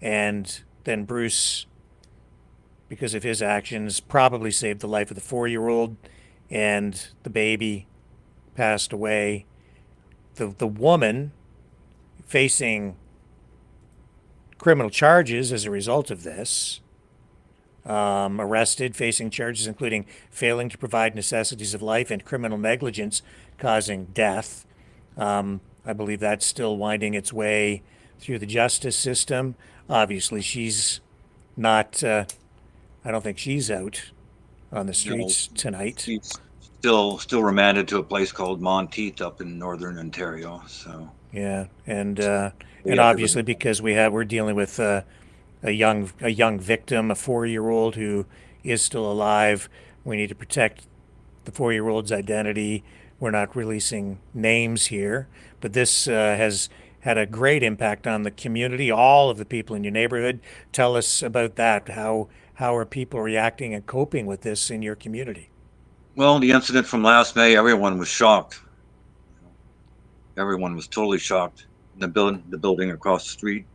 and then Bruce, because of his actions, probably saved the life of the 4-year-old, and the baby passed away. The woman facing criminal charges as a result of this, arrested, facing charges including failing to provide necessities of life and criminal negligence causing death. I believe that's still winding its way through the justice system. Obviously, she's not, I don't think she's out on the streets tonight. He's still remanded to a place called Monteith up in northern Ontario. So Yeah, and obviously because we're dealing with a young victim, a 4-year-old who is still alive. We need to protect the 4-year-old's identity. We're not releasing names here, but this has had a great impact on the community, all of the people in your neighborhood. Tell us about that. How are people reacting and coping with this in your community? Well, the incident from last May, everyone was shocked. Everyone was totally shocked. The building across the street,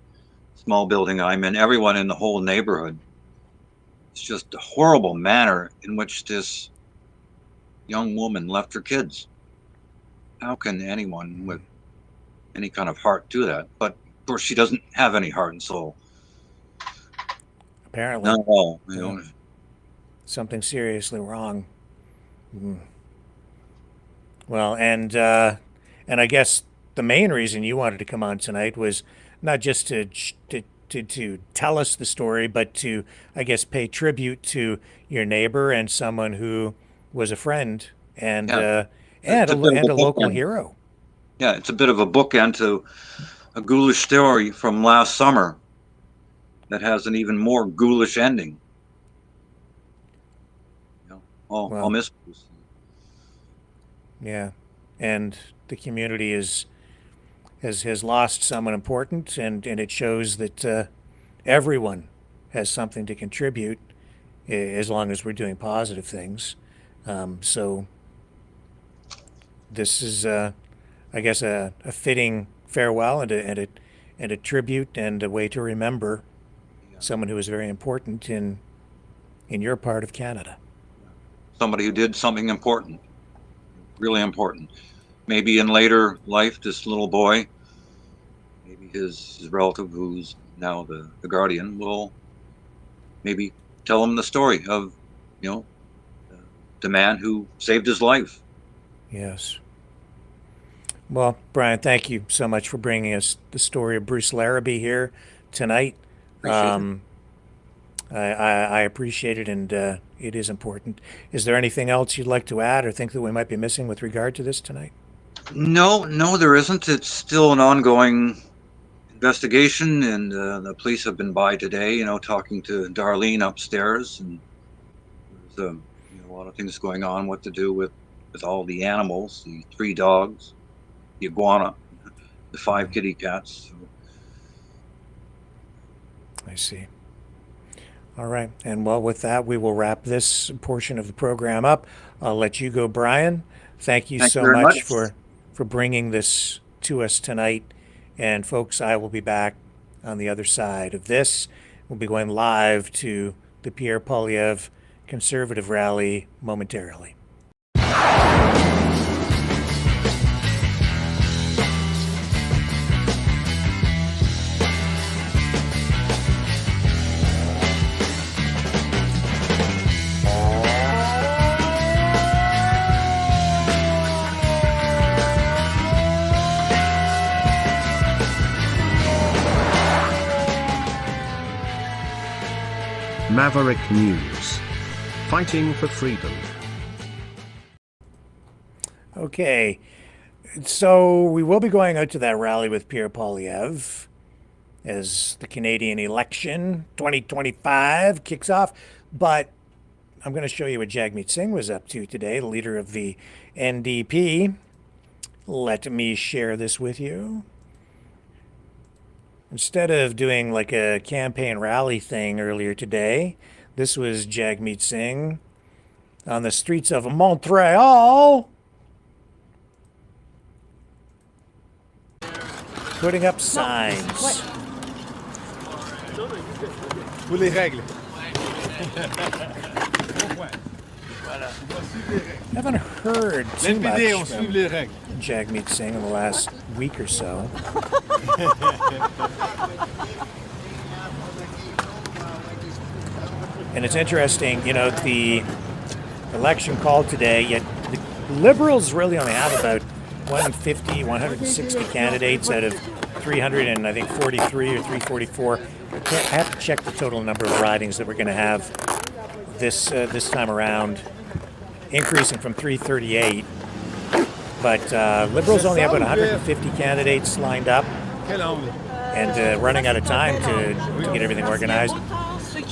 small building I'm in, everyone in the whole neighborhood. It's just a horrible manner in which this young woman left her kids. How can anyone with any kind of heart do that? But of course, she doesn't have any heart and soul. Apparently. Not at all. You know. Something seriously wrong. Well, and I guess the main reason you wanted to come on tonight was not just to tell us the story, but to, I guess, pay tribute to your neighbor and someone who was a friend and a local hero. Yeah, it's a bit of a bookend to a ghoulish story from last summer that has an even more ghoulish ending. I'll miss Bruce. Yeah, and the community has lost someone important, and it shows that everyone has something to contribute as long as we're doing positive things. So this is, I guess, a fitting farewell and a tribute and a way to remember someone who was very important in your part of Canada. Somebody who did something important, really important. Maybe in later life, this little boy, maybe his relative, who's now the guardian, will maybe tell him the story of, the man who saved his life. Yes. Well, Brian, thank you so much for bringing us the story of Bruce Larrabee here tonight. I appreciate it, and it is important. Is there anything else you'd like to add or think that we might be missing with regard to this tonight? No, there isn't. It's still an ongoing investigation, and the police have been by today, talking to Darlene upstairs, and there's a lot of things going on, what to do with all the animals, the 3 dogs, the iguana, the 5 kitty cats. I see. All right. And well, with that, we will wrap this portion of the program up. I'll let you go, Brian. Thank you so much for bringing this to us tonight. And folks, I will be back on the other side of this. We'll be going live to the Pierre Poilievre Conservative rally momentarily. Maverick News. Fighting for freedom. Okay, so we will be going out to that rally with Pierre Poilievre as the Canadian election 2025 kicks off, but I'm going to show you what Jagmeet Singh was up to today, the leader of the NDP. Let me share this with you. Instead of doing like a campaign rally thing earlier today, this was Jagmeet Singh on the streets of Montreal putting up signs. Pour les règles. Haven't heard too much from les règles. Jagmeet Singh in the last week or so. And it's interesting, the election called today, yet the Liberals really only have about 160 candidates out of 300 and I think 43 or 344. I have to check the total number of ridings that we're going to have this time around, increasing from 338. But Liberals only have about 150 candidates lined up and running out of time to get everything organized.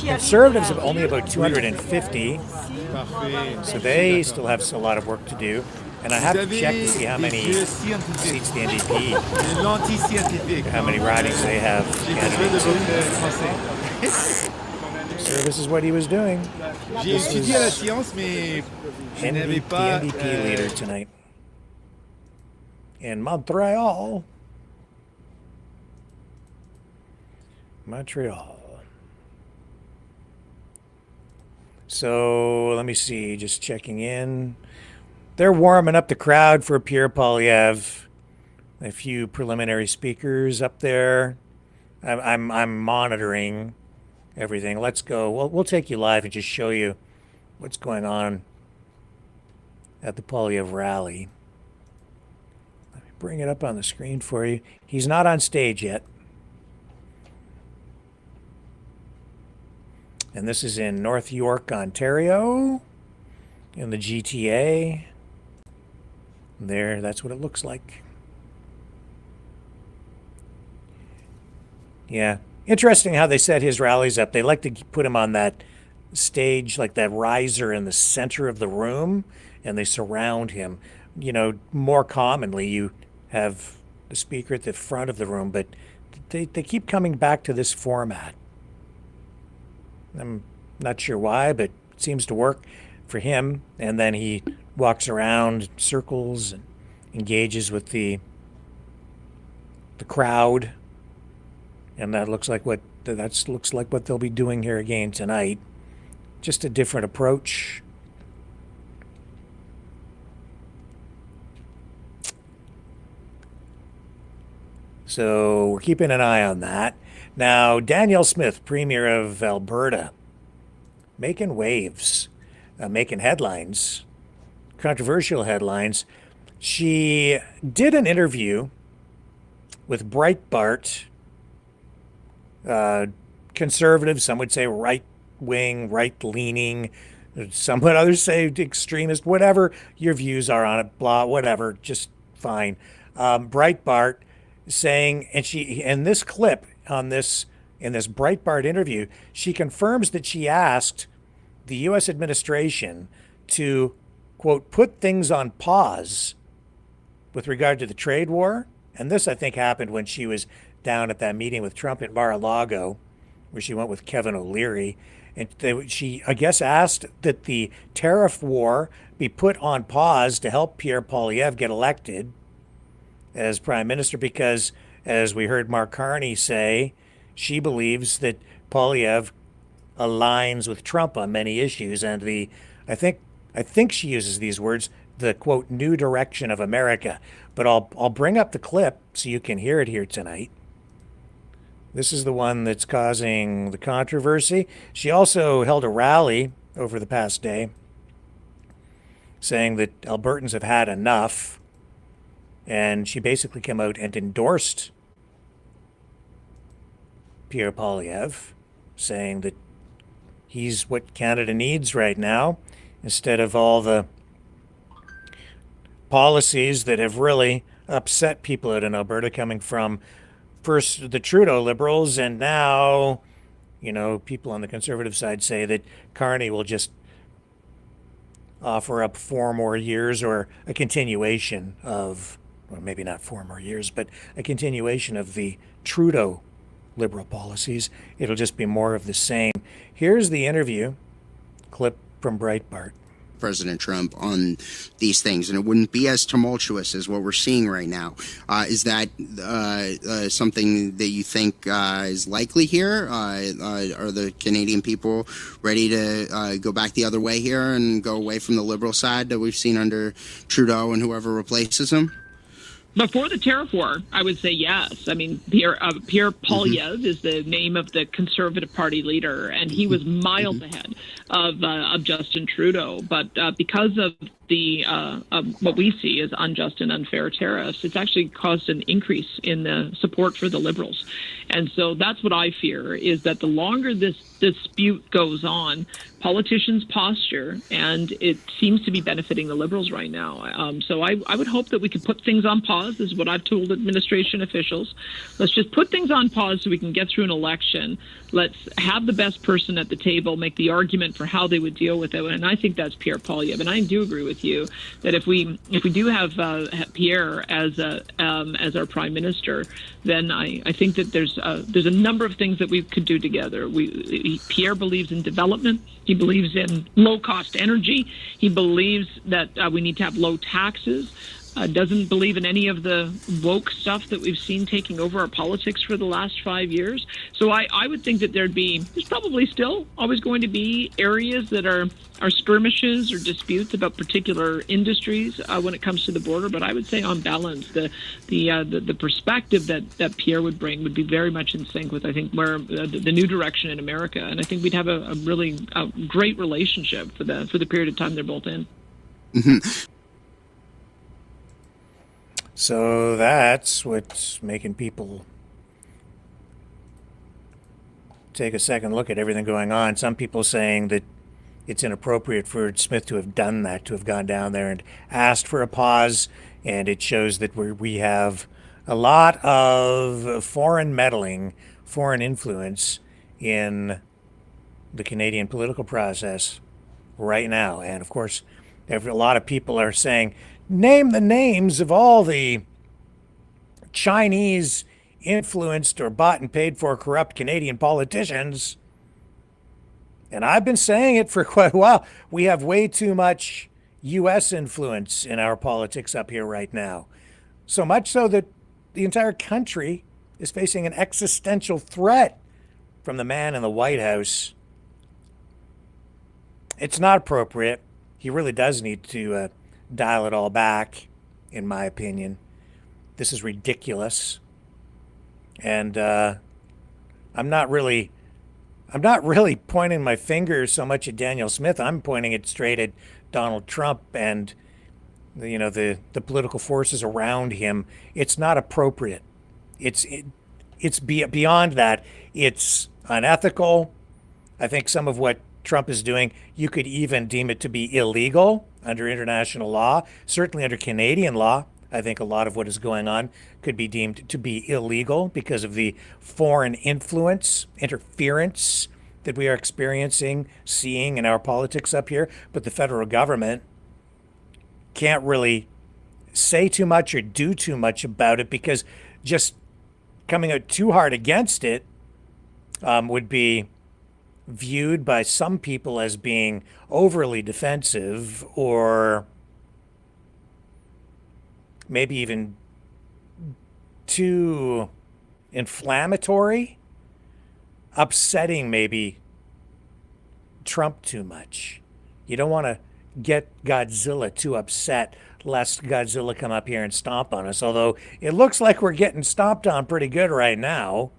Conservatives have only about 250, so they still have a lot of work to do. And I have to check to see how many seats the NDP, how many ridings they have candidates. So this is what he was doing. This is the NDP leader tonight in Montreal. So let me see, just checking in. They're warming up the crowd for Pierre Poilievre. A few preliminary speakers up there. I'm monitoring everything. Let's go. We'll take you live and just show you what's going on at the Poilievre rally. Let me bring it up on the screen for you. He's not on stage yet. And this is in North York, Ontario, in the GTA. There, that's what it looks like. Yeah. Interesting how they set his rallies up. They like to put him on that stage, like that riser in the center of the room, and they surround him. You know, more commonly you have the speaker at the front of the room, but they keep coming back to this format. I'm not sure why, but it seems to work for him. And then he walks around, circles, and engages with the crowd. And that looks like what they'll be doing here again tonight. Just a different approach. So we're keeping an eye on that. Now, Danielle Smith, Premier of Alberta, making waves, making headlines, controversial headlines. She did an interview with Breitbart, conservative, some would say right-wing, right-leaning, some would others say extremist, whatever your views are on it, blah, whatever, just fine. Breitbart saying, and she, in this clip, in this Breitbart interview, she confirms that she asked the U.S. administration to, quote, put things on pause with regard to the trade war. And this, I think, happened when she was down at that meeting with Trump at Mar-a-Lago, where she went with Kevin O'Leary. And she, I guess, asked that the tariff war be put on pause to help Pierre Poilievre get elected as prime minister, because, as we heard Mark Carney say, she believes that Poilievre aligns with Trump on many issues, and I think she uses these words, the quote new direction of America. But I'll bring up the clip so you can hear it here tonight. This is the one that's causing the controversy. She also held a rally over the past day saying that Albertans have had enough. And she basically came out and endorsed Pierre Poilievre, saying that he's what Canada needs right now, instead of all the policies that have really upset people out in Alberta, coming from first the Trudeau Liberals, and now, you know, people on the Conservative side say that Carney will just offer up 4 more years, or a continuation of, well, maybe not 4 more years, but a continuation of the Trudeau Liberal policies. It'll just be more of the same. Here's the interview clip from Breitbart. President Trump on these things, and it wouldn't be as tumultuous as what we're seeing right now. Is that something that you think is likely here? Are the Canadian people ready to go back the other way here and go away from the Liberal side that we've seen under Trudeau and whoever replaces him? Before the tariff war, I would say yes. I mean, Pierre Poilievre is the name of the Conservative Party leader, and he was miles ahead of Justin Trudeau. But because of the what we see as unjust and unfair tariffs, it's actually caused an increase in the support for the Liberals. And so that's what I fear, is that the longer this dispute goes on, politicians posture, and it seems to be benefiting the Liberals right now. So I would hope that we could put things on pause. This is what I've told administration officials. Let's just put things on pause so we can get through an election. Let's have the best person at the table make the argument for how they would deal with it. And I think that's Pierre Poilievre. And I do agree with you that if we do have Pierre as our prime minister, then I think that there's a number of things that we could do together. Pierre believes in development. He believes in low-cost energy. He believes that we need to have low taxes. Doesn't believe in any of the woke stuff that we've seen taking over our politics for the last 5 years. So I would think that there's probably still always going to be areas that are skirmishes or disputes about particular industries when it comes to the border. But I would say, on balance, the perspective that Pierre would bring would be very much in sync with, I think, where the new direction in America. And I think we'd have a really great relationship for the period of time they're both in. Mm-hmm. So that's what's making people take a second look at everything going on. Some people saying that it's inappropriate for Smith to have done that, to have gone down there and asked for a pause, and it shows that we have a lot of foreign meddling, foreign influence in the Canadian political process right now. And of course, a lot of people are saying, name the names of all the Chinese influenced or bought and paid for corrupt Canadian politicians. And I've been saying it for quite a while. We have way too much U.S. influence in our politics up here right now. So much so that the entire country is facing an existential threat from the man in the White House. It's not appropriate. He really does need to dial it all back, in my opinion. This is ridiculous. And I'm not really pointing my finger so much at Daniel Smith. I'm pointing it straight at Donald Trump and the political forces around him. It's not appropriate. It's beyond that. It's unethical. I think some of what Trump is doing, you could even deem it to be illegal under international law, certainly under Canadian law. I think a lot of what is going on could be deemed to be illegal because of the foreign influence, interference that we are experiencing, seeing in our politics up here. But the federal government can't really say too much or do too much about it, because just coming out too hard against it would be viewed by some people as being overly defensive, or maybe even too inflammatory, upsetting maybe Trump too much. You don't want to get Godzilla too upset lest Godzilla come up here and stomp on us, although it looks like we're getting stomped on pretty good right now.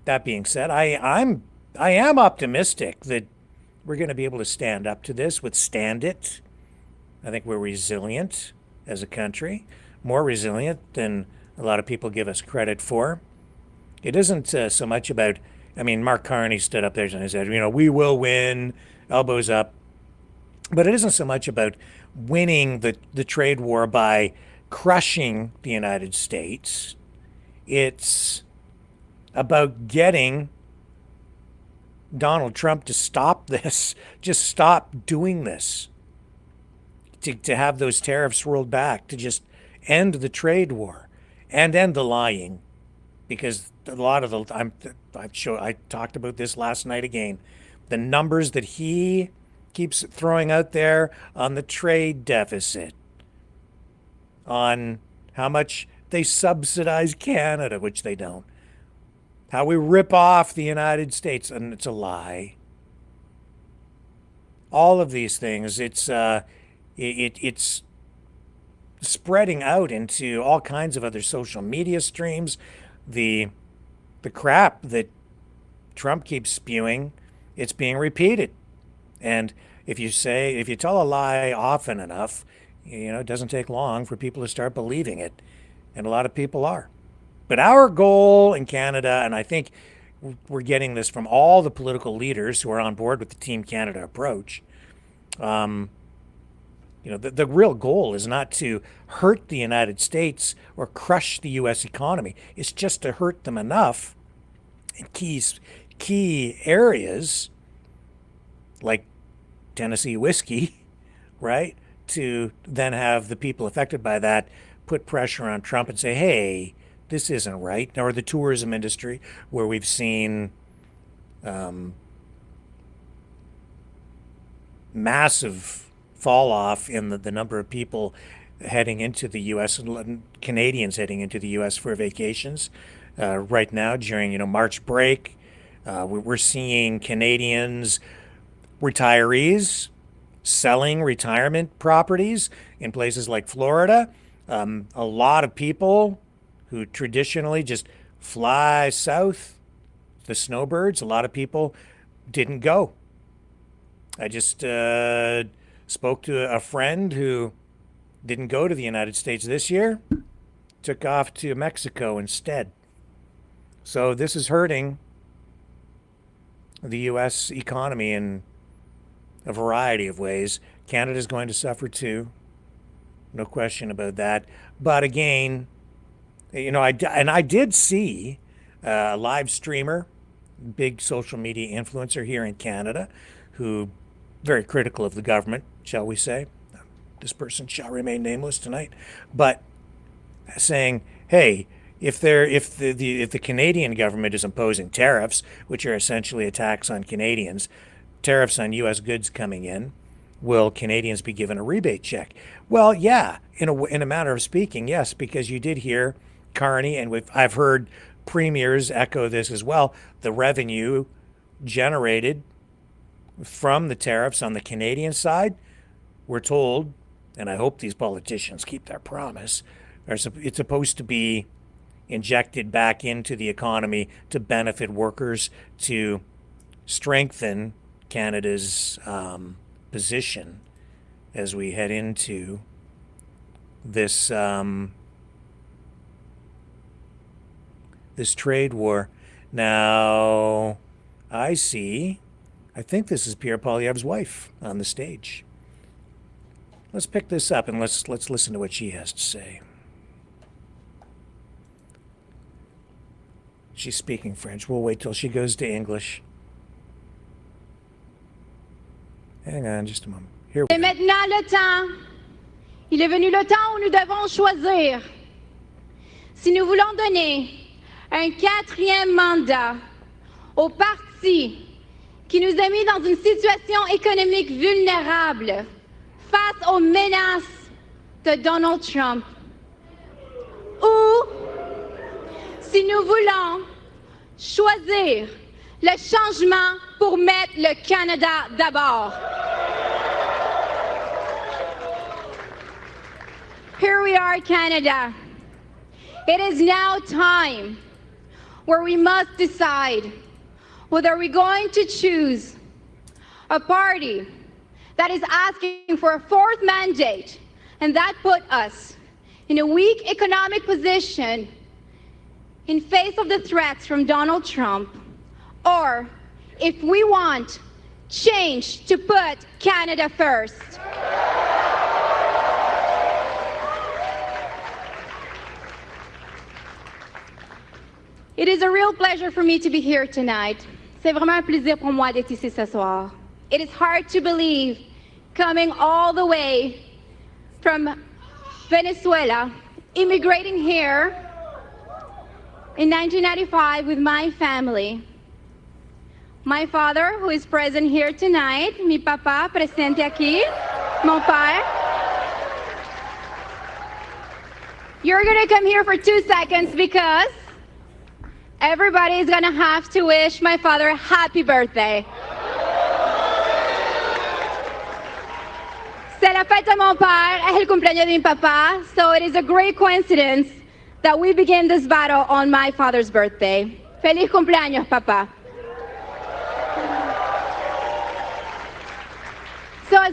That being said, I am optimistic that we're going to be able to stand up to this, withstand it. I think we're resilient as a country, more resilient than a lot of people give us credit for. It isn't so much about, Mark Carney stood up there and said, we will win, elbows up. But it isn't so much about winning the trade war by crushing the United States. It's about getting Donald Trump to stop this, just stop doing this, to have those tariffs rolled back, to just end the trade war and end the lying. Because a lot of I talked about this last night again, the numbers that he keeps throwing out there on the trade deficit, on how much they subsidize Canada, which they don't, how we rip off the United States, and it's a lie. All of these things, it's spreading out into all kinds of other social media streams. The crap that Trump keeps spewing, it's being repeated. And if you tell a lie often enough, it doesn't take long for people to start believing it. And a lot of people are. But our goal in Canada, and I think we're getting this from all the political leaders who are on board with the Team Canada approach, the real goal is not to hurt the United States or crush the U.S. economy. It's just to hurt them enough in key areas like Tennessee whiskey, right? To then have the people affected by that put pressure on Trump and say, hey, this isn't right. Or the tourism industry, where we've seen massive fall off in the number of people heading into the U.S. and Canadians heading into the U.S. for vacations. Right now, during March break, we're seeing Canadians, retirees, selling retirement properties in places like Florida. A lot of people who traditionally just fly south, the snowbirds, a lot of people didn't go. I just spoke to a friend who didn't go to the United States this year, took off to Mexico instead. So this is hurting the U.S. economy in a variety of ways. Canada's going to suffer too. No question about that. But again, I did see a live streamer, big social media influencer here in Canada, who very critical of the government, shall we say. This person shall remain nameless tonight, but saying, hey, if the Canadian government is imposing tariffs, which are essentially a tax on Canadians, tariffs on U.S. goods coming in, will Canadians be given a rebate check? Well, yeah, in a manner of speaking, yes, because you did hear Carney, and I've heard premiers echo this as well. The revenue generated from the tariffs on the Canadian side, we're told, and I hope these politicians keep their promise, it's supposed to be injected back into the economy to benefit workers, to strengthen Canada's position as we head into this this trade war. Now, I think this is Pierre Poilievre's wife on the stage. Let's pick this up and let's listen to what she has to say. She's speaking French. We'll wait till she goes to English. Hang on just a moment. Here we go. Maintenant le temps. Il est venu le temps où nous devons choisir. Si nous voulons donner un 4e mandat au parti qui nous a mis dans une situation économique vulnérable face aux menaces de Donald Trump, ou si nous voulons choisir le changement pour mettre le Canada d'abord. Here we are, Canada. It is now time where we must decide whether we're going to choose a party that is asking for a 4th mandate, and that put us in a weak economic position in face of the threats from Donald Trump, or if we want change to put Canada first. It is a real pleasure for me to be here tonight. C'est vraiment un plaisir pour moi d'être ici ce soir. It is hard to believe, coming all the way from Venezuela, immigrating here in 1995 with my family. My father, who is present here tonight, mi papá presente aquí, mon père. You're gonna come here for 2 seconds because everybody is gonna have to wish my father happy birthday. C'est la fête de mon père, es el cumpleaños de mi papá, so it is a great coincidence that we begin this battle on my father's birthday. Feliz cumpleaños, papá.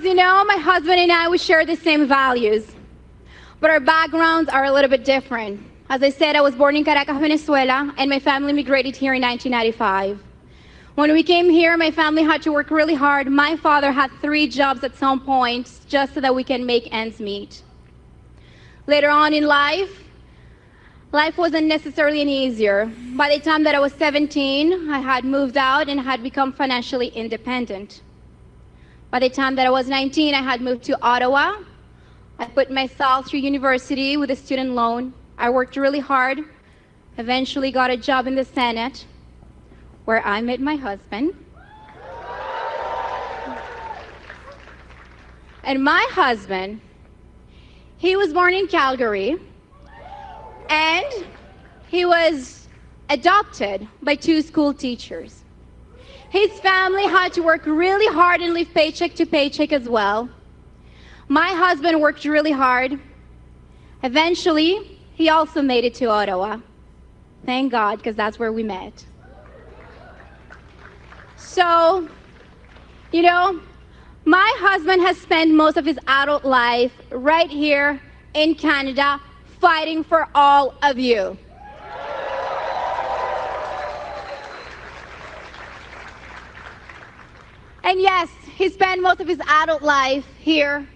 you know, my husband and I, we share the same values, but our backgrounds are a little bit different. As I said, I was born in Caracas, Venezuela, and my family migrated here in 1995. When we came here, my family had to work really hard. My father had 3 jobs at some point just so that we can make ends meet. Later on in life wasn't necessarily any easier. By the time that I was 17, I had moved out and had become financially independent. By the time that I was 19, I had moved to Ottawa. I put myself through university with a student loan. I worked really hard, eventually got a job in the Senate, where I met my husband. And my husband, he was born in Calgary, and he was adopted by 2 school teachers. His family had to work really hard and live paycheck to paycheck as well. My husband worked really hard. Eventually, he also made it to Ottawa. Thank God, because that's where we met. So, you know, my husband has spent most of his adult life right here in Canada fighting for all of you. And yes, he spent most of his adult life here,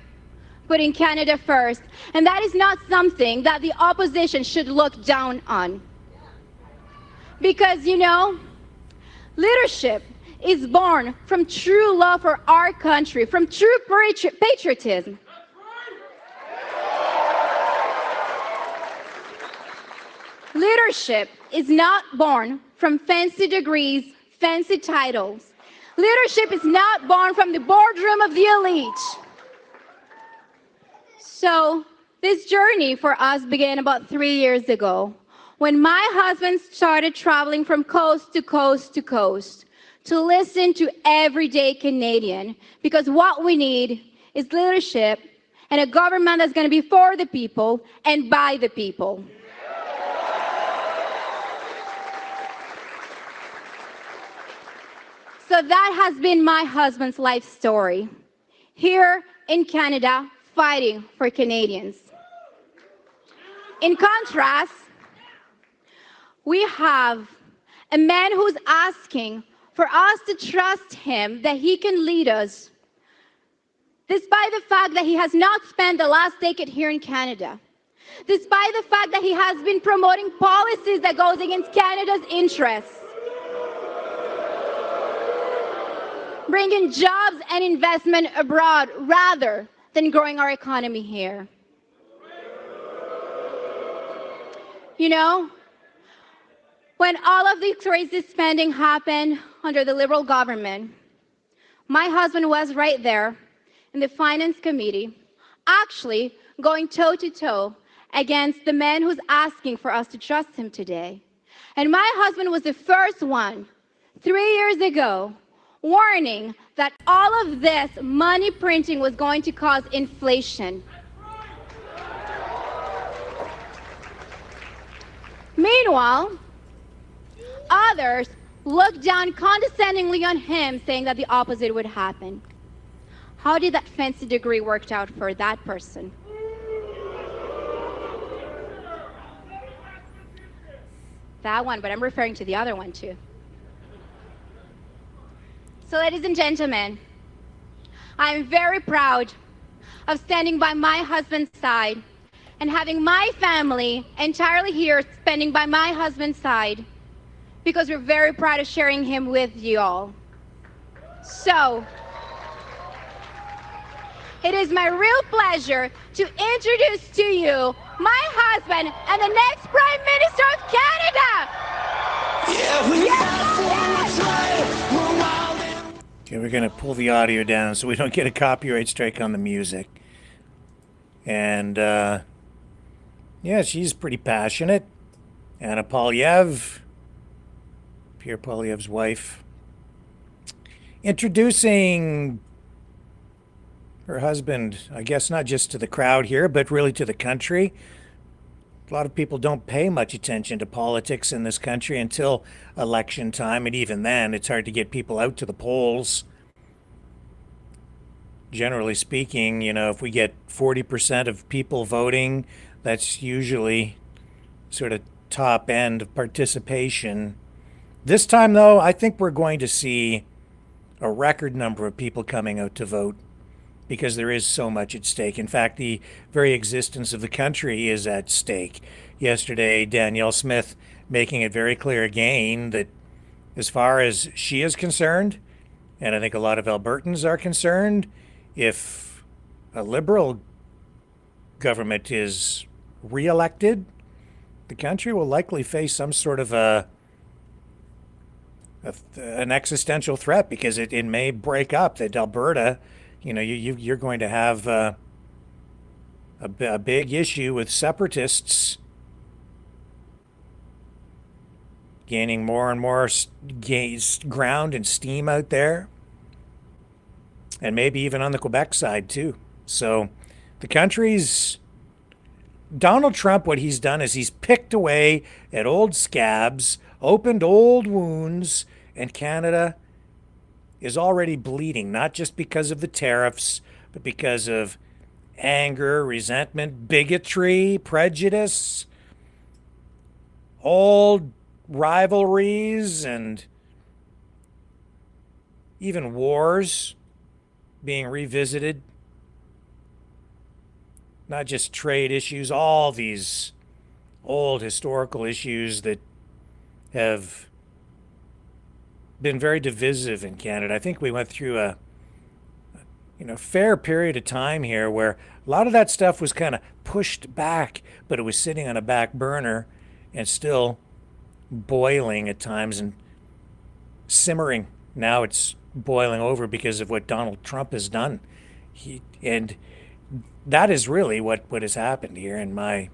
putting Canada first. And that is not something that the opposition should look down on. Because, you know, leadership is born from true love for our country, from true patriotism. Leadership is not born from fancy degrees, fancy titles. Leadership is not born from the boardroom of the elite. So this journey for us began about 3 years ago, when my husband started traveling from coast to coast to coast to listen to everyday Canadian, because what we need is leadership and a government that's going to be for the people and by the people. So that has been my husband's life story, here in Canada, fighting for Canadians. In contrast, we have a man who's asking for us to trust him that he can lead us, despite the fact that he has not spent the last decade here in Canada, despite the fact that he has been promoting policies that goes against Canada's interests, bringing jobs and investment abroad rather than growing our economy here. You know, when all of the crazy spending happened under the Liberal government, my husband was right there in the Finance Committee, actually going toe-to-toe against the man who's asking for us to trust him today. And my husband was the first one, 3 years ago, warning that all of this money printing was going to cause inflation. Meanwhile, others looked down condescendingly on him, saying that the opposite would happen. How did that fancy degree work out for that person? That one, but I'm referring to the other one too. So, ladies and gentlemen, I'm very proud of standing by my husband's side and having my family entirely here standing by my husband's side, because we're very proud of sharing him with you all. So, it is my real pleasure to introduce to you my husband and the next Prime Minister of Canada! Okay, we're going to pull the audio down so we don't get a copyright strike on the music. And, yeah, she's pretty passionate. Anna Poilievre, Pierre Poilievre's wife, introducing her husband, I guess not just to the crowd here, but really to the country. A lot of people don't pay much attention to politics in this country until election time, and even then, it's hard to get people out to the polls. generally speaking, if we get 40% of people voting, that's usually sort of top end of participation. This time, though, I think we're going to see a record number of people coming out to vote because there is so much at stake. In fact, the very existence of the country is at stake. Yesterday, Danielle Smith making it very clear again that as far as she is concerned, and I think a lot of Albertans are concerned, if a Liberal government is re-elected, the country will likely face some sort of an existential threat because it may break up. That Alberta, you're going to have a big issue with separatists gaining more and more ground and steam out there, and maybe even on the Quebec side too. So the country's Donald Trump, what he's done is he's picked away at old scabs, opened old wounds, and Canada is already bleeding, not just because of the tariffs, but because of anger, resentment, bigotry, prejudice, old rivalries, and even wars being revisited. Not just trade issues, all these old historical issues that have been very divisive in Canada. I think we went through a fair period of time here where a lot of that stuff was kind of pushed back, but it was sitting on a back burner and still boiling at times and simmering. Now it's boiling over because of what Donald Trump has done. And that is really what has happened here in my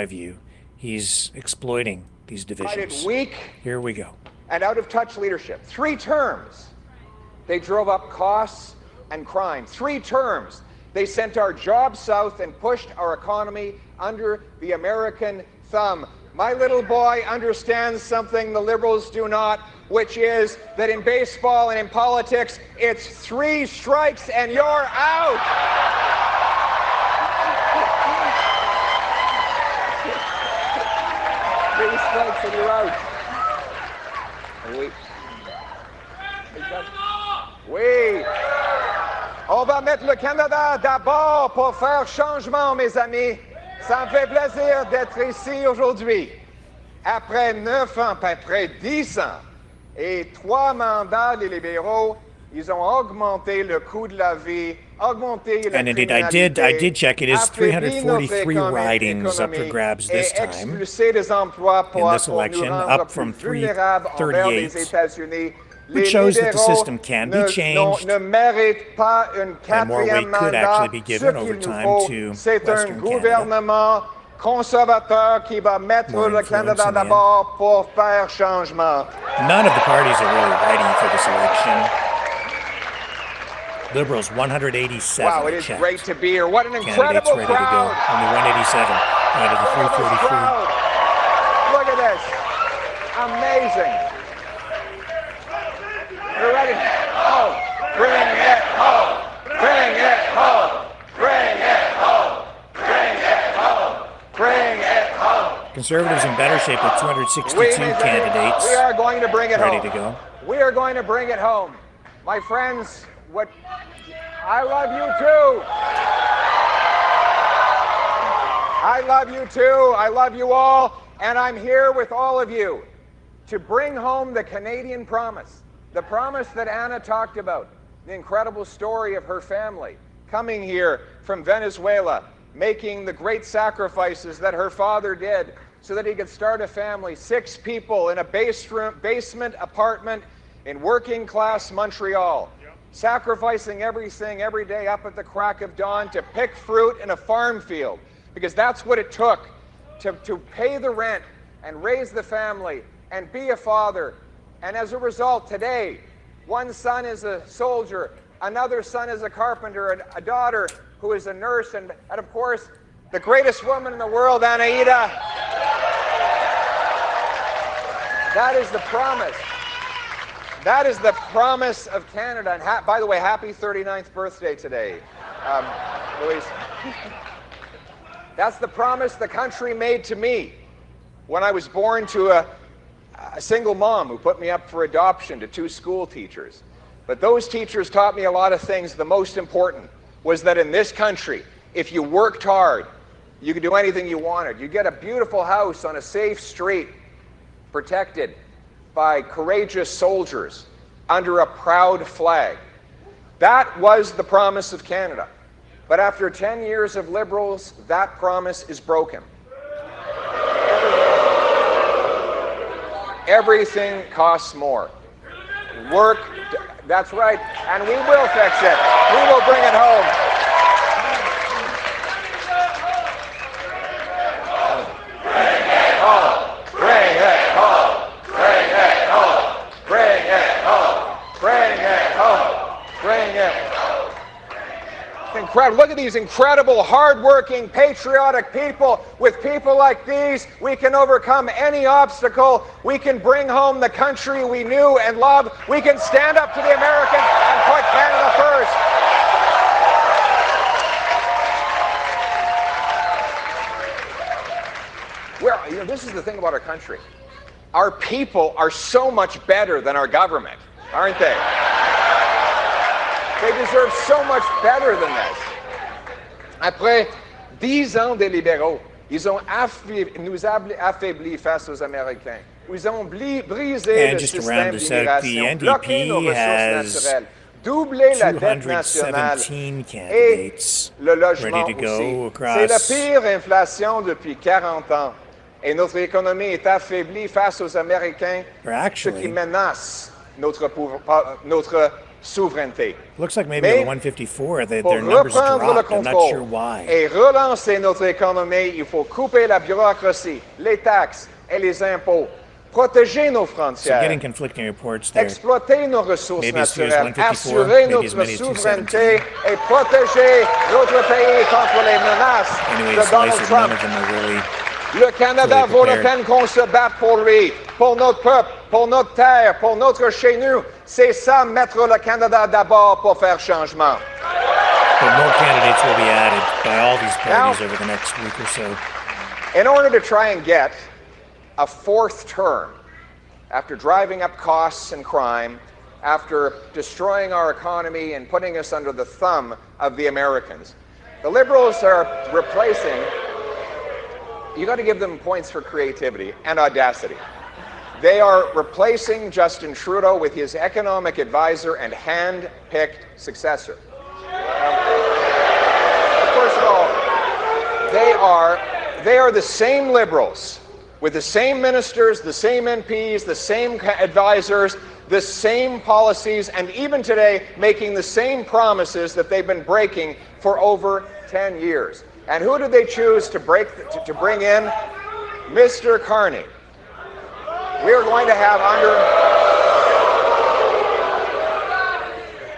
view. He's exploiting these divisions. Weak Here we go. and out of touch leadership. 3 terms, they drove up costs and crime. 3 terms, they sent our jobs south and pushed our economy under the American thumb. My little boy understands something the Liberals do not, which is that in baseball and in politics, it's 3 strikes and you're out. 3 strikes and you're out. Oui. Oui. On va mettre le Canada d'abord pour faire changement, mes amis. Ça me fait plaisir d'être ici aujourd'hui. Après 9 ans, après 10 ans, et 3 mandats des libéraux, ils ont augmenté le coût de la vie, augmenté la And indeed, criminalité, I did check. It is affaibli notre 343 ridings up for économie grabs this et time expulsé des emplois in this pour nous election, rendre up from plus vulnérables envers les 338, États-Unis. which Les shows that the libéraux system can be changed ne méritent pas un and more weight quatrième could mandat. actually be Ce given over qu'il nous time faut, to c'est un Western Canada. gouvernement conservateur qui va mettre More le influence Canada in the end. d'abord pour faire changement. None of the parties are really ready for this election. Liberals 187. Wow, it I is checked. great to be here. What an Candidates incredible ready to go. crowd. Only 187 out of the 343. Crowd. Look at this. Amazing. You're ready. Oh, bring it home. Bring it home. Bring it home. Bring it home. Bring it home. Conservatives in better shape with 262 candidates We are going to bring it ready home. to go. We are going to bring it home. My friends, I love you too. I love you too. I love you all. And I'm here with all of you to bring home the Canadian promise. The promise that Anna talked about. The incredible story of her family coming here from Venezuela, making the great sacrifices that her father did so that he could start a family. 6 people in a basement apartment in working class Montreal, sacrificing everything every day up at the crack of dawn to pick fruit in a farm field, because that's what it took to pay the rent and raise the family and be a father. And as a result, today, one son is a soldier, another son is a carpenter, and a daughter who is a nurse, and of course, the greatest woman in the world, Anaïda. That is the promise. That is the promise of Canada. And by the way, happy 39th birthday today, Louise. That's the promise the country made to me when I was born to a single mom who put me up for adoption to 2 school teachers. But those teachers taught me a lot of things. The most important was that in this country, if you worked hard, you could do anything you wanted. You get a beautiful house on a safe street, protected by courageous soldiers under a proud flag. That was the promise of Canada. But after 10 years of Liberals, that promise is broken. Everything costs more. Work, that's right, and we will fix it. We will bring it home. Incredible. Look at these incredible, hardworking, patriotic people. With people like these, we can overcome any obstacle. We can bring home the country we knew and loved. We can stand up to the Americans and put Canada first. This is the thing about our country. Our people are so much better than our government, aren't they? They deserve so much better than this. Après 10 ans des libéraux, ils ont nous affaiblis face aux Américains. Ils ont brisé le système d'immigration, bloqué nos ressources naturelles, doublé la dette nationale et le logement aussi. C'est la pire inflation depuis 40 ans. Et notre économie est affaiblie face aux Américains, ce qui menace notre souveraineté. Looks like maybe on the 154 their numbers dropped. I'm not sure why. Et relancer notre économie, il faut couper la bureaucratie, les taxes et les impôts, protéger nos frontières, so getting conflicting reports there. Exploiter nos ressources naturelles, assurer notre souveraineté et protéger notre pays contre les menaces de Donald Trump. Le Canada vaut la peine qu'on se batte pour lui, pour notre peuple, pour notre terre, pour notre chez nous. C'est ça, mettre le Canada d'abord pour faire changement. But more candidates will be added by all these parties over the next week or so. In order to try and get a 4th term, after driving up costs and crime, after destroying our economy and putting us under the thumb of the Americans, the Liberals are replacing. You got to give them points for creativity and audacity. They are replacing Justin Trudeau with his economic advisor and hand-picked successor. First of all, they are the same Liberals with the same ministers, the same MPs, the same advisors, the same policies, and even today making the same promises that they've been breaking for over 10 years. And who did they choose to bring in? Mr. Carney. We are going to have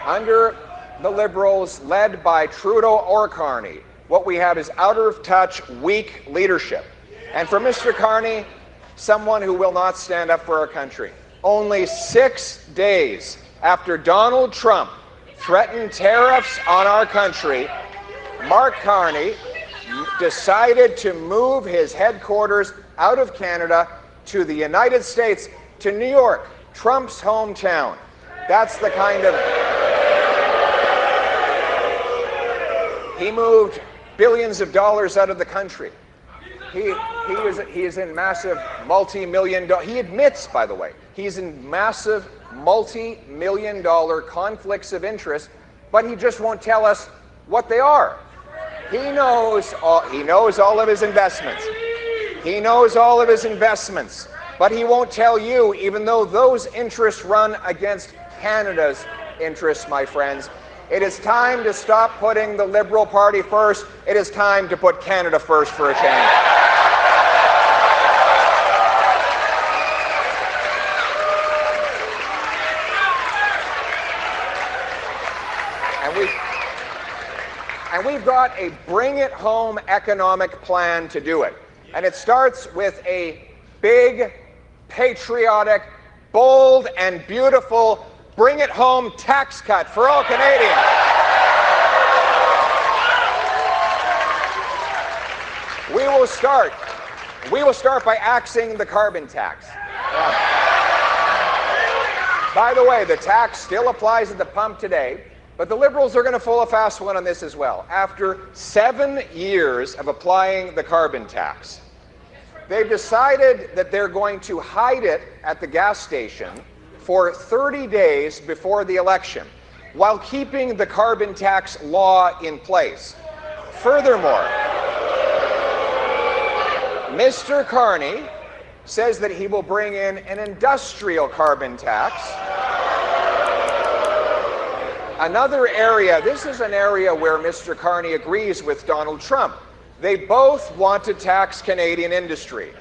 under the Liberals led by Trudeau or Carney, what we have is out-of-touch, weak leadership. And for Mr. Carney, someone who will not stand up for our country. Only 6 days after Donald Trump threatened tariffs on our country, Mark Carney decided to move his headquarters out of Canada to the United States, to New York, Trump's hometown. That's the kind of... He moved billions of dollars out of the country. He is in massive multi-million-dollar... He admits, by the way, he's in massive multi-million-dollar conflicts of interest, but he just won't tell us what they are. He knows all of his investments. He knows all of his investments, but he won't tell you, even though those interests run against Canada's interests, my friends. It is time to stop putting the Liberal Party first. It is time to put Canada first for a change. And we've got a bring-it-home economic plan to do it. And it starts with a big, patriotic, bold, and beautiful bring it home tax cut for all Canadians. We will start by axing the carbon tax. By the way, the tax still applies at the pump today, but the Liberals are going to pull a fast one on this as well. After 7 years of applying the carbon tax, they've decided that they're going to hide it at the gas station for 30 days before the election, while keeping the carbon tax law in place. Furthermore, Mr. Carney says that he will bring in an industrial carbon tax. Another area, this is an area where Mr. Carney agrees with Donald Trump. They both want to tax Canadian industry.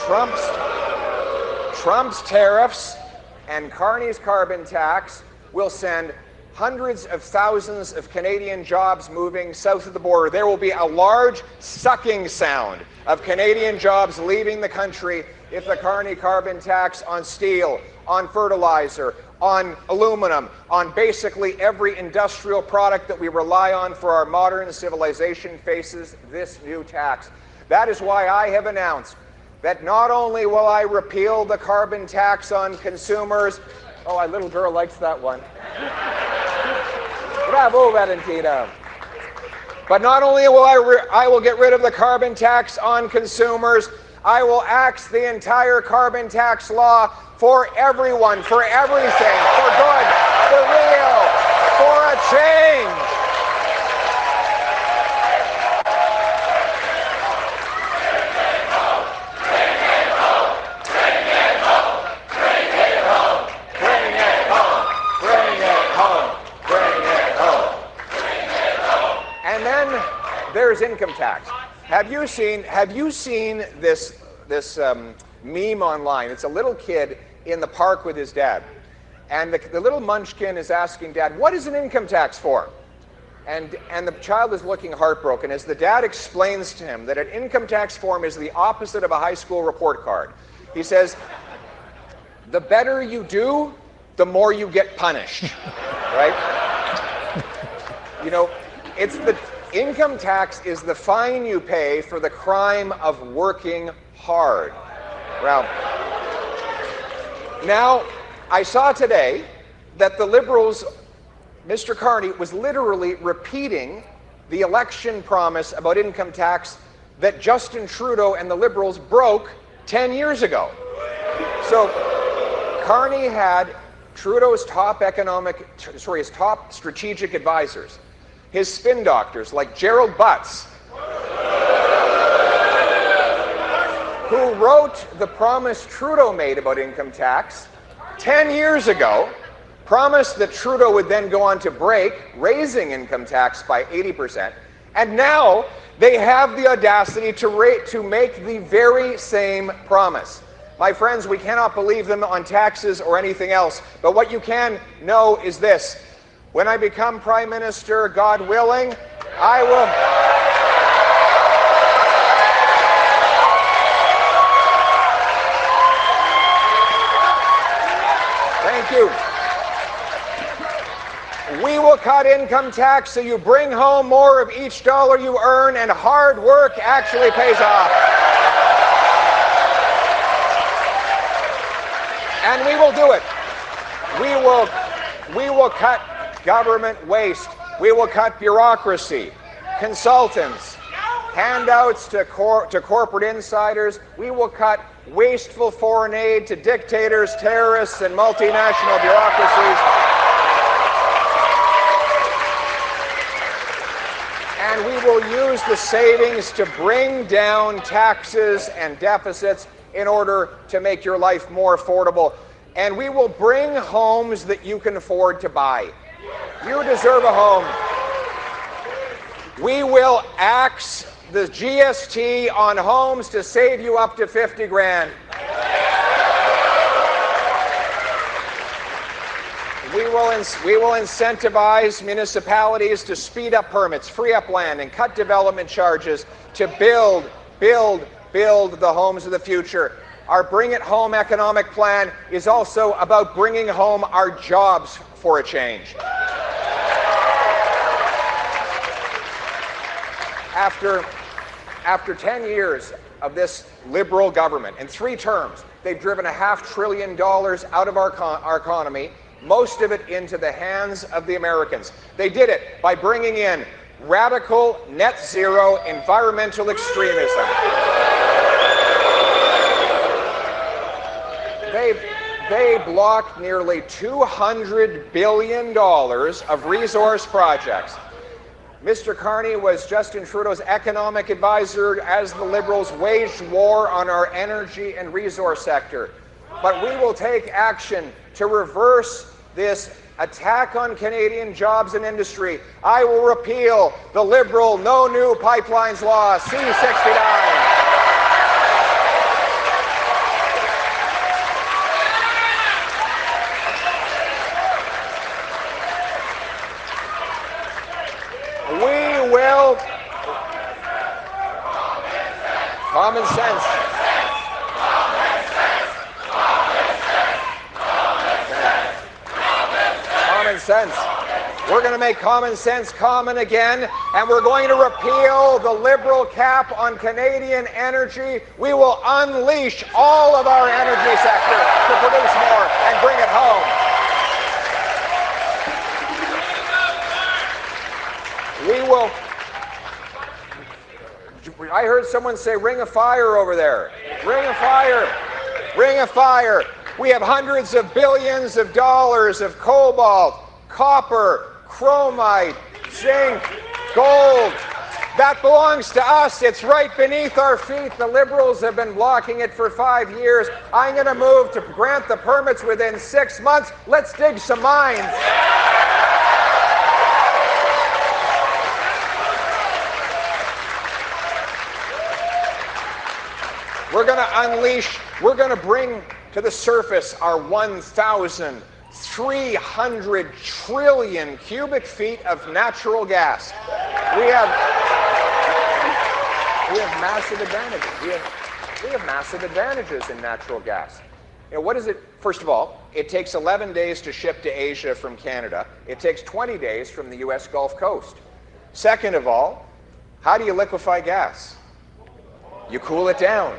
Trump's tariffs and Carney's carbon tax will send hundreds of thousands of Canadian jobs moving south of the border. There will be a large sucking sound of Canadian jobs leaving the country if the Carney carbon tax on steel, on fertilizer, on aluminum, on basically every industrial product that we rely on for our modern civilization faces this new tax. That is why I have announced that not only will I repeal the carbon tax on consumers, oh, my little girl likes that one. Bravo, Valentina. But not only will I will get rid of the carbon tax on consumers, I will axe the entire carbon tax law for everyone, for everything, for good, for real, for a change. And then there's income tax. Have you seen this meme online? It's a little kid in the park with his dad. And the little munchkin is asking dad, what is an income tax for? And the child is looking heartbroken as the dad explains to him that an income tax form is the opposite of a high school report card. He says, the better you do, the more you get punished, right? You know, it's the income tax is the fine you pay for the crime of working hard. Well, now, I saw today that the Liberals, Mr. Carney, was literally repeating the election promise about income tax that Justin Trudeau and the Liberals broke 10 years ago. So, Carney had Trudeau's top his top strategic advisors, his spin doctors like Gerald Butts, who wrote the promise Trudeau made about income tax 10 years ago, promised that Trudeau would then go on to break, raising income tax by 80%, and now they have the audacity to make the very same promise. My friends, we cannot believe them on taxes or anything else, but what you can know is this. When I become Prime Minister, God willing, I will... Thank you. We will cut income tax so you bring home more of each dollar you earn and hard work actually pays off. And we will do it. We will cut government waste. We will cut bureaucracy, consultants, handouts to corporate insiders. We will cut wasteful foreign aid to dictators, terrorists, and multinational bureaucracies. And we will use the savings to bring down taxes and deficits in order to make your life more affordable. And we will bring homes that you can afford to buy. You deserve a home. We will axe the GST on homes to save you up to 50 grand. We will incentivize municipalities to speed up permits, free up land, and cut development charges to build the homes of the future. our Bring It Home economic plan is also about bringing home our jobs for a change. After 10 years of this Liberal government, in 3 terms, they've driven $500 billion out of our economy, most of it into the hands of the Americans. They did it by bringing in radical net zero environmental extremism. They blocked nearly $200 billion of resource projects. Mr. Carney was Justin Trudeau's economic advisor as the Liberals waged war on our energy and resource sector. But we will take action to reverse this attack on Canadian jobs and industry. I will repeal the Liberal No New Pipelines Law, C-69. We will... Common sense. Common sense. We're going to make common sense common again, and we're going to repeal the Liberal cap on Canadian energy. We will unleash all of our energy sector to produce more and bring it home. We will... I heard someone say, ring of fire over there. Ring of fire. Ring of fire. We have hundreds of billions of dollars of cobalt, copper, chromite, zinc, gold. That belongs to us. It's right beneath our feet. The Liberals have been blocking it for 5 years. I'm going to move to grant the permits within 6 months. Let's dig some mines. We're going to unleash, we're going to bring to the surface our 1,300 trillion cubic feet of natural gas. We have massive advantages. We have massive advantages in natural gas. You know, what is it? First of all, it takes 11 days to ship to Asia from Canada. It takes 20 days from the U.S. Gulf Coast. Second of all, how do you liquefy gas? You cool it down.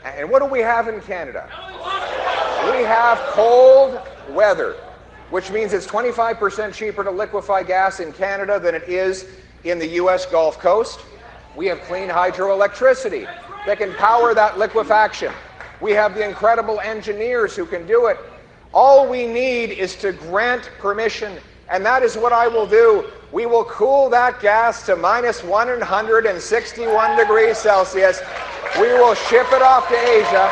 And what do we have in Canada? We have cold weather, which means it's 25% cheaper to liquefy gas in Canada than it is in the U.S. Gulf Coast. We have clean hydroelectricity that can power that liquefaction. We have the incredible engineers who can do it. All we need is to grant permission, and that is what I will do. We will cool that gas to minus 161 degrees Celsius. We will ship it off to Asia.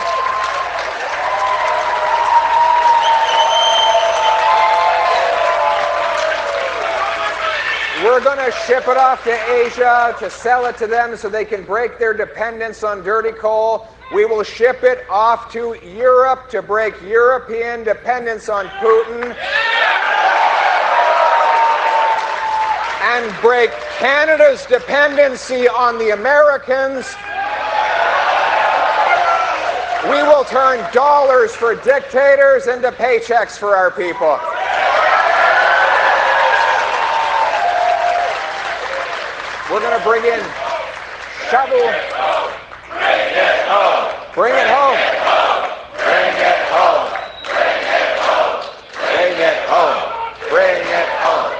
We're going to ship it off to Asia to sell it to them so they can break their dependence on dirty coal. We will ship it off to Europe to break European dependence on Putin. And break Canada's dependency on the Americans. We will turn dollars for dictators into paychecks for our people. We're going to bring in shovel. Bring it home. Bring it home. Bring it home. Bring it home. Bring it home.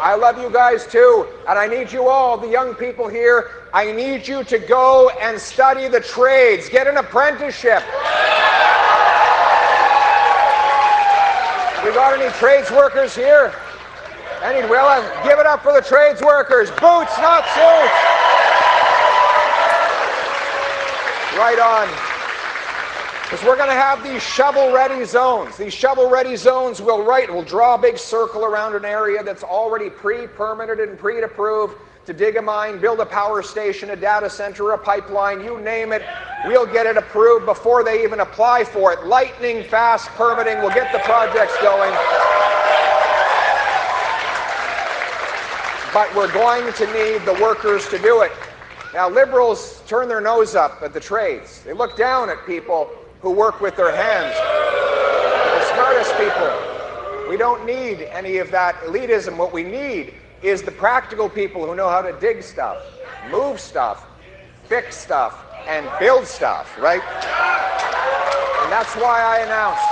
I love you guys too, and I need you all, the young people here, I need you to go and study the trades. Get an apprenticeship. We got any trades workers here? Give it up for the trades workers. Boots, not suits. Right on. Because we're going to have these shovel-ready zones. These shovel-ready zones will draw a big circle around an area that's already pre-permitted and pre-approved to dig a mine, build a power station, a data center, a pipeline, you name it. We'll get it approved before they even apply for it. Lightning fast permitting will get the projects going. But we're going to need the workers to do it. Now, liberals turn their nose up at the trades. They look down at people who work with their hands. The smartest people. We don't need any of that elitism. What we need is the practical people who know how to dig stuff, move stuff, fix stuff, and build stuff, right? And that's why I announced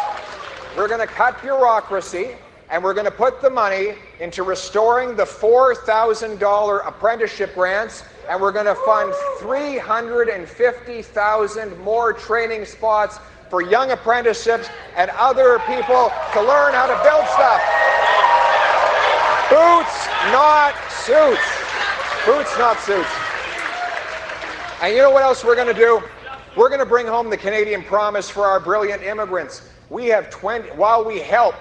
we're going to cut bureaucracy, and we're going to put the money into restoring the $4,000 apprenticeship grants, and we're going to fund 350,000 more training spots for young apprenticeships and other people to learn how to build stuff. Boots, not suits. Boots, not suits. And you know what else we're going to do? We're going to bring home the Canadian promise for our brilliant immigrants. We have 20, while we help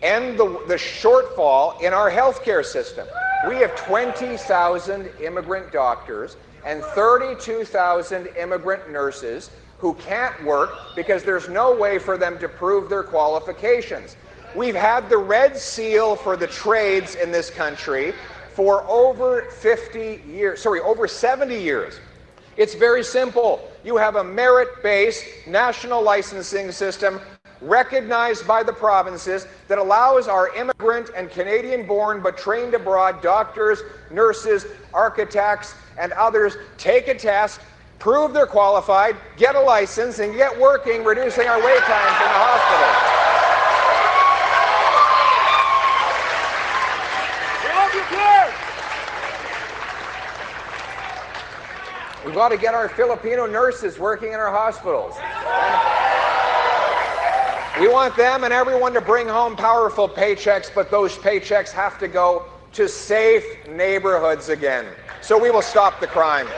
end the shortfall in our healthcare system, we have 20,000 immigrant doctors and 32,000 immigrant nurses who can't work because there's no way for them to prove their qualifications. We've had the red seal for the trades in this country for over 70 years. It's very simple. You have a merit-based national licensing system recognized by the provinces that allows our immigrant and Canadian-born but trained abroad doctors, nurses, architects, and others take a test, prove they're qualified, get a license, and get working, reducing our wait times in the hospital. We've got to get our Filipino nurses working in our hospitals. We want them and everyone to bring home powerful paychecks, but those paychecks have to go to safe neighborhoods again. So we will stop the crime.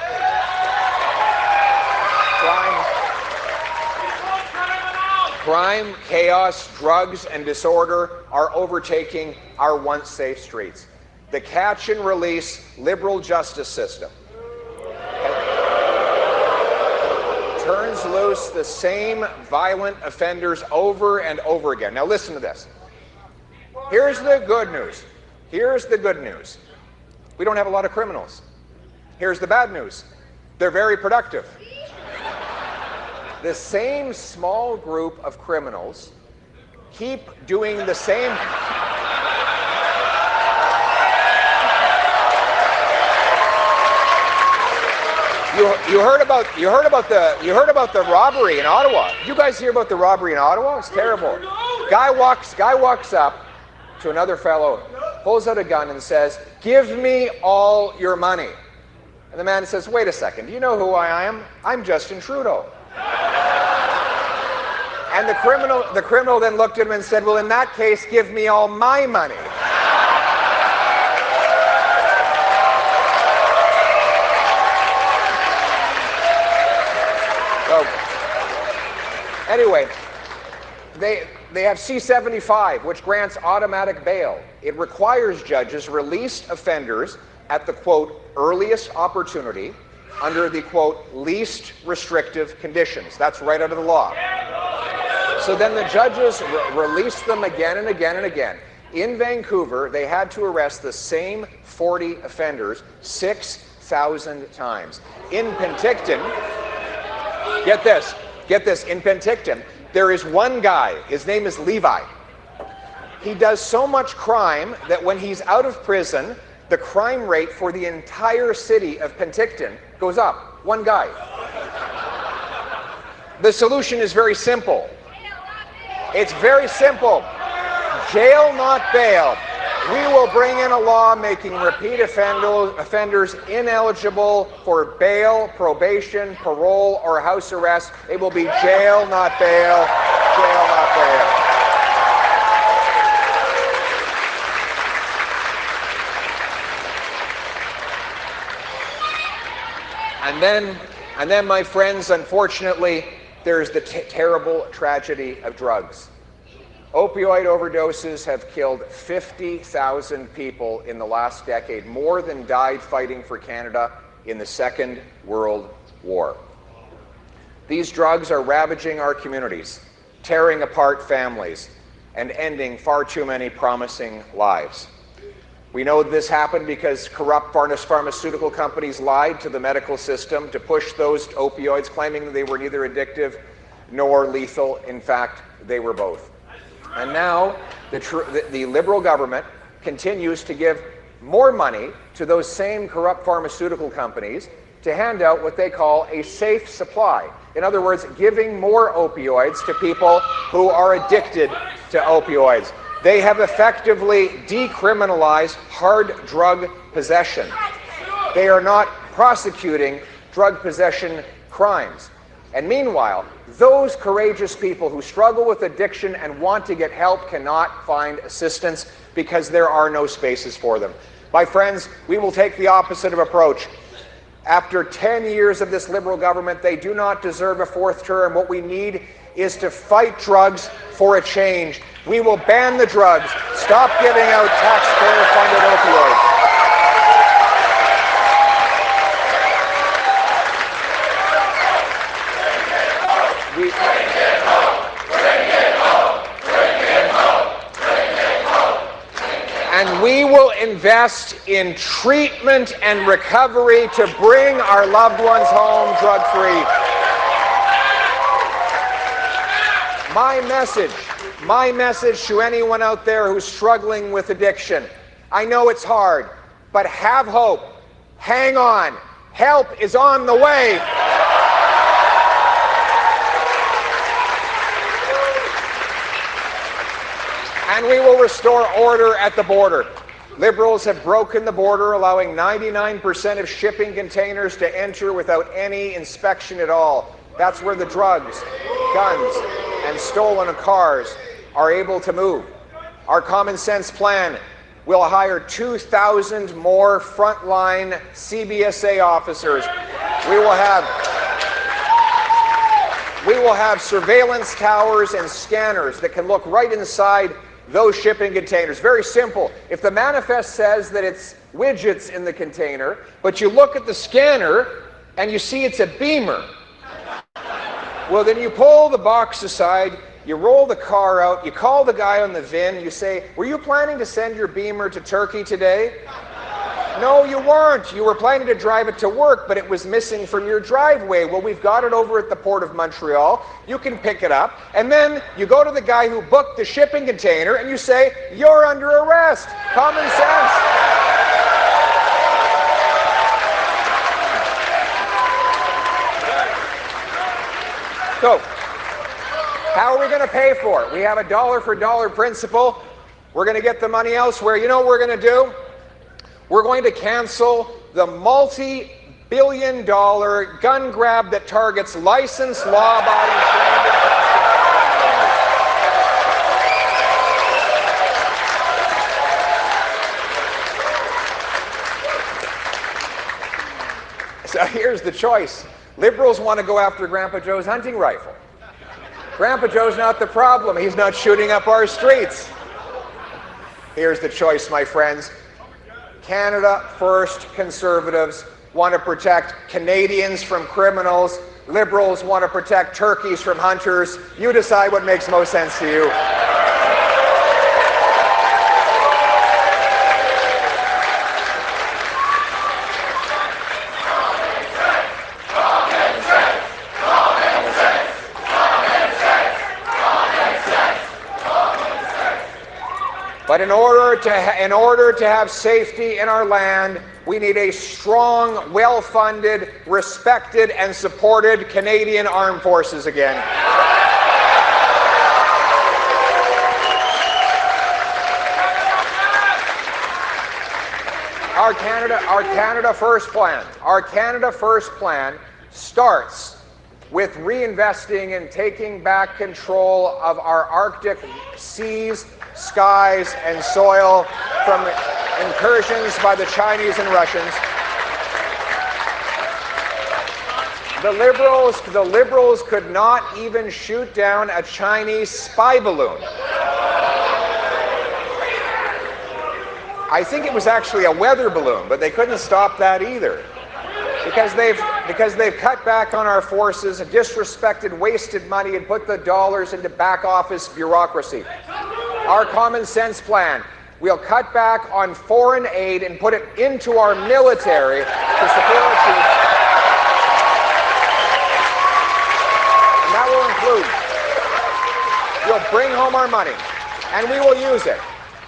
Crime, chaos, drugs, and disorder are overtaking our once safe streets. The catch and release liberal justice system turns loose the same violent offenders over and over again. Now listen to this. Here's the good news. Here's the good news. We don't have a lot of criminals. Here's the bad news. They're very productive. The same small group of criminals keep doing the same. You heard about the robbery in Ottawa. Did you guys hear about the robbery in Ottawa? It's terrible. Guy walks up to another fellow, pulls out a gun and says, "Give me all your money." And the man says, "Wait a second, do you know who I am? I'm Justin Trudeau." And the criminal then looked at him and said, "Well, in that case, give me all my money." Anyway, they have C-75, which grants automatic bail. It requires judges release offenders at the, quote, earliest opportunity under the, quote, least restrictive conditions. That's right out of the law. So then the judges release them again and again and again. In Vancouver, they had to arrest the same 40 offenders 6,000 times. In Penticton, get this, in Penticton, there is one guy, his name is Levi. He does so much crime that when he's out of prison, the crime rate for the entire city of Penticton goes up. One guy. The solution is very simple. It's very simple. Jail, not bail. We will bring in a law making repeat offenders ineligible for bail, probation, parole, or house arrest. It will be jail, not bail. Jail, not bail. And then, my friends, unfortunately, there's the terrible tragedy of drugs. Opioid overdoses have killed 50,000 people in the last decade, more than died fighting for Canada in the Second World War. These drugs are ravaging our communities, tearing apart families, and ending far too many promising lives. We know this happened because corrupt pharmaceutical companies lied to the medical system to push those opioids, claiming that they were neither addictive nor lethal. In fact, they were both. And now the Liberal government continues to give more money to those same corrupt pharmaceutical companies to hand out what they call a safe supply. In other words, giving more opioids to people who are addicted to opioids. They have effectively decriminalized hard drug possession. They are not prosecuting drug possession crimes. And meanwhile, those courageous people who struggle with addiction and want to get help cannot find assistance because there are no spaces for them. My friends, we will take the opposite of approach. After 10 years of this Liberal government, they do not deserve a fourth term. What we need is to fight drugs for a change. We will ban the drugs, stop giving out taxpayer-funded opioids. And we will invest in treatment and recovery to bring our loved ones home drug-free. My message to anyone out there who's struggling with addiction, I know it's hard, but have hope. Hang on. Help is on the way. And we will restore order at the border. Liberals have broken the border, allowing 99% of shipping containers to enter without any inspection at all. That's where the drugs, guns, and stolen cars are able to move. Our common sense plan will hire 2,000 more frontline CBSA officers. We will have surveillance towers and scanners that can look right inside those shipping containers. Very simple. If the manifest says that it's widgets in the container, but you look at the scanner and you see it's a beamer, well, then you pull the box aside, you roll the car out, you call the guy on the VIN, you say, were you planning to send your beamer to Turkey today? No, you weren't. You were planning to drive it to work, but it was missing from your driveway. Well, we've got it over at the Port of Montreal. You can pick it up. And then you go to the guy who booked the shipping container and you say, you're under arrest. Common sense. So, how are we going to pay for it? We have a dollar for dollar principle. We're going to get the money elsewhere. You know what we're going to do? We're going to cancel the multi-billion-dollar gun grab that targets licensed, law-abiding, So here's the choice. Liberals want to go after Grandpa Joe's hunting rifle. Grandpa Joe's not the problem. He's not shooting up our streets. Here's the choice, my friends. Canada First Conservatives want to protect Canadians from criminals. Liberals want to protect turkeys from hunters. You decide what makes most sense to you. But in order to have safety in our land, we need a strong, well-funded, respected, and supported Canadian Armed Forces again. Our Canada First plan starts with reinvesting and taking back control of our Arctic seas, skies, and soil from incursions by the Chinese and Russians. The Liberals could not even shoot down a Chinese spy balloon. I think it was actually a weather balloon, but they couldn't stop that either. Because they've cut back on our forces, disrespected, wasted money, and put the dollars into back office bureaucracy. Our common sense plan We'll cut back on foreign aid and put it into our military to support our troops. And that will include, we'll bring home our money, and we will use it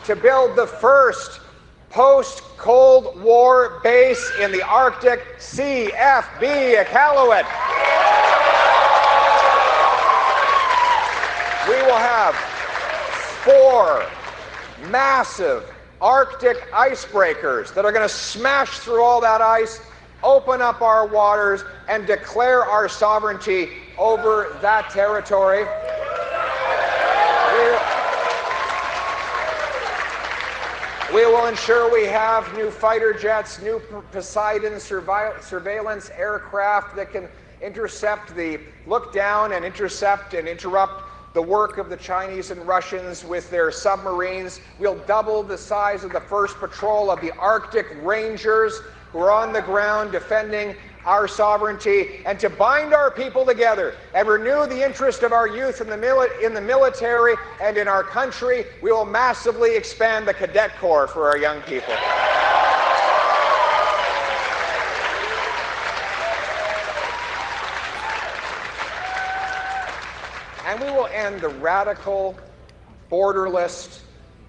to build the first post-Cold War base in the Arctic, CFB Iqaluit. We will have 4 massive Arctic icebreakers that are going to smash through all that ice, open up our waters, and declare our sovereignty over that territory. We will ensure we have new fighter jets, new Poseidon surveillance aircraft that can look down and intercept and interrupt the work of the Chinese and Russians with their submarines. We'll double the size of the first patrol of the Arctic Rangers, who are on the ground defending our sovereignty, and to bind our people together and renew the interest of our youth in the military and in our country. We will massively expand the Cadet Corps for our young people. And we will end the radical, borderless,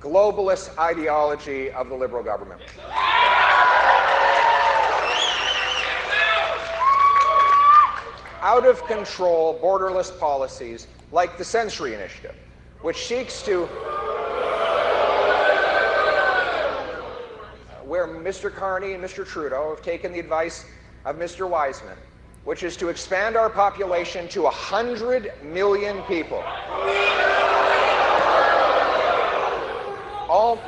globalist ideology of the Liberal government. Out of control, borderless policies like the Century Initiative, which seeks to, where Mr. Carney and Mr. Trudeau have taken the advice of Mr. Wiseman, which is to expand our population to 100 million people.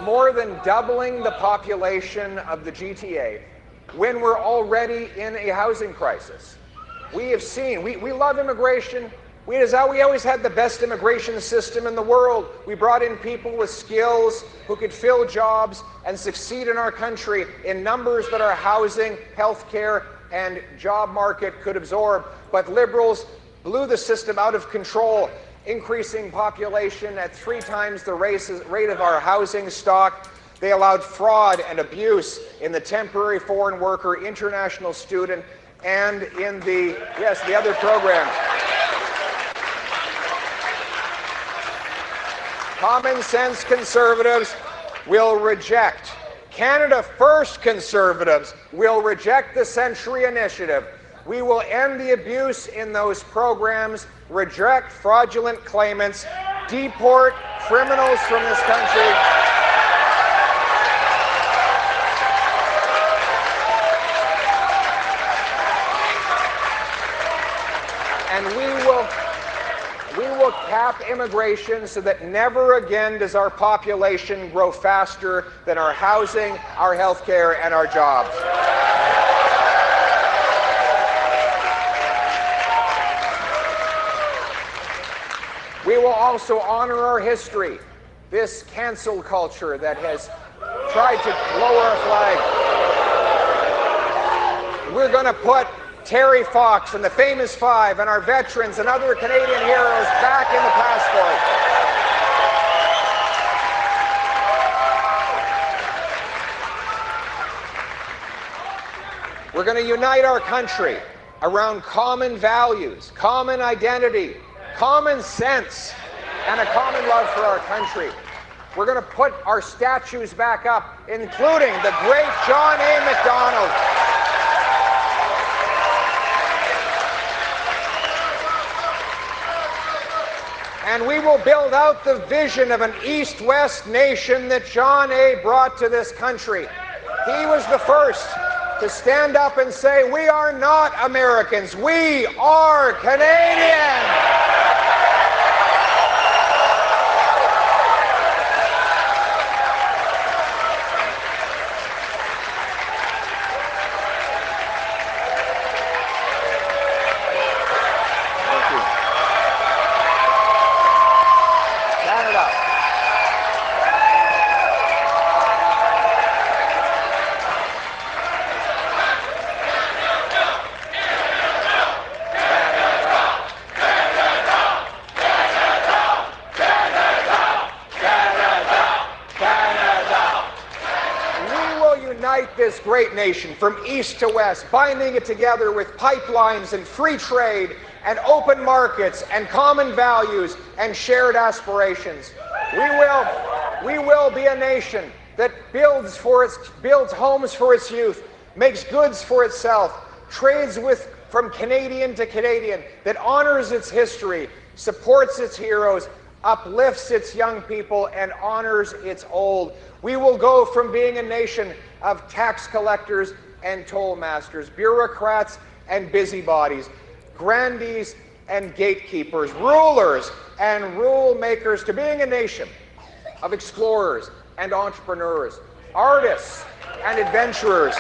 More than doubling the population of the GTA when we're already in a housing crisis. We have seen, we love immigration. We always had the best immigration system in the world. We brought in people with skills who could fill jobs and succeed in our country in numbers that our housing, healthcare, and job market could absorb. But Liberals blew the system out of control, increasing population at 3 times the rate of our housing stock. They allowed fraud and abuse in the temporary foreign worker, international student, and in the other programs. Common sense conservatives will reject. Canada First conservatives will reject the Century Initiative. We will end the abuse in those programs, reject fraudulent claimants, deport criminals from this country. And we will cap immigration so that never again does our population grow faster than our housing, our health care, and our jobs. We will also honor our history, this cancel culture that has tried to lower our flag. We're going to put Terry Fox and the Famous Five and our veterans and other Canadian heroes back in the passport. We're going to unite our country around common values, common identity, common sense, and a common love for our country. We're going to put our statues back up, including the great John A. Macdonald. And we will build out the vision of an East-West nation that John A. brought to this country. He was the first to stand up and say, we are not Americans, we are Canadian. unite this great nation from east to west, binding it together with pipelines and free trade and open markets and common values and shared aspirations. We will be a nation that builds homes for its youth, makes goods for itself, trades from Canadian to Canadian, that honors its history, supports its heroes, uplifts its young people, and honors its old. We will go from being a nation of tax collectors and toll masters, bureaucrats and busybodies, grandees and gatekeepers, rulers and rule makers, to being a nation of explorers and entrepreneurs, artists and adventurers,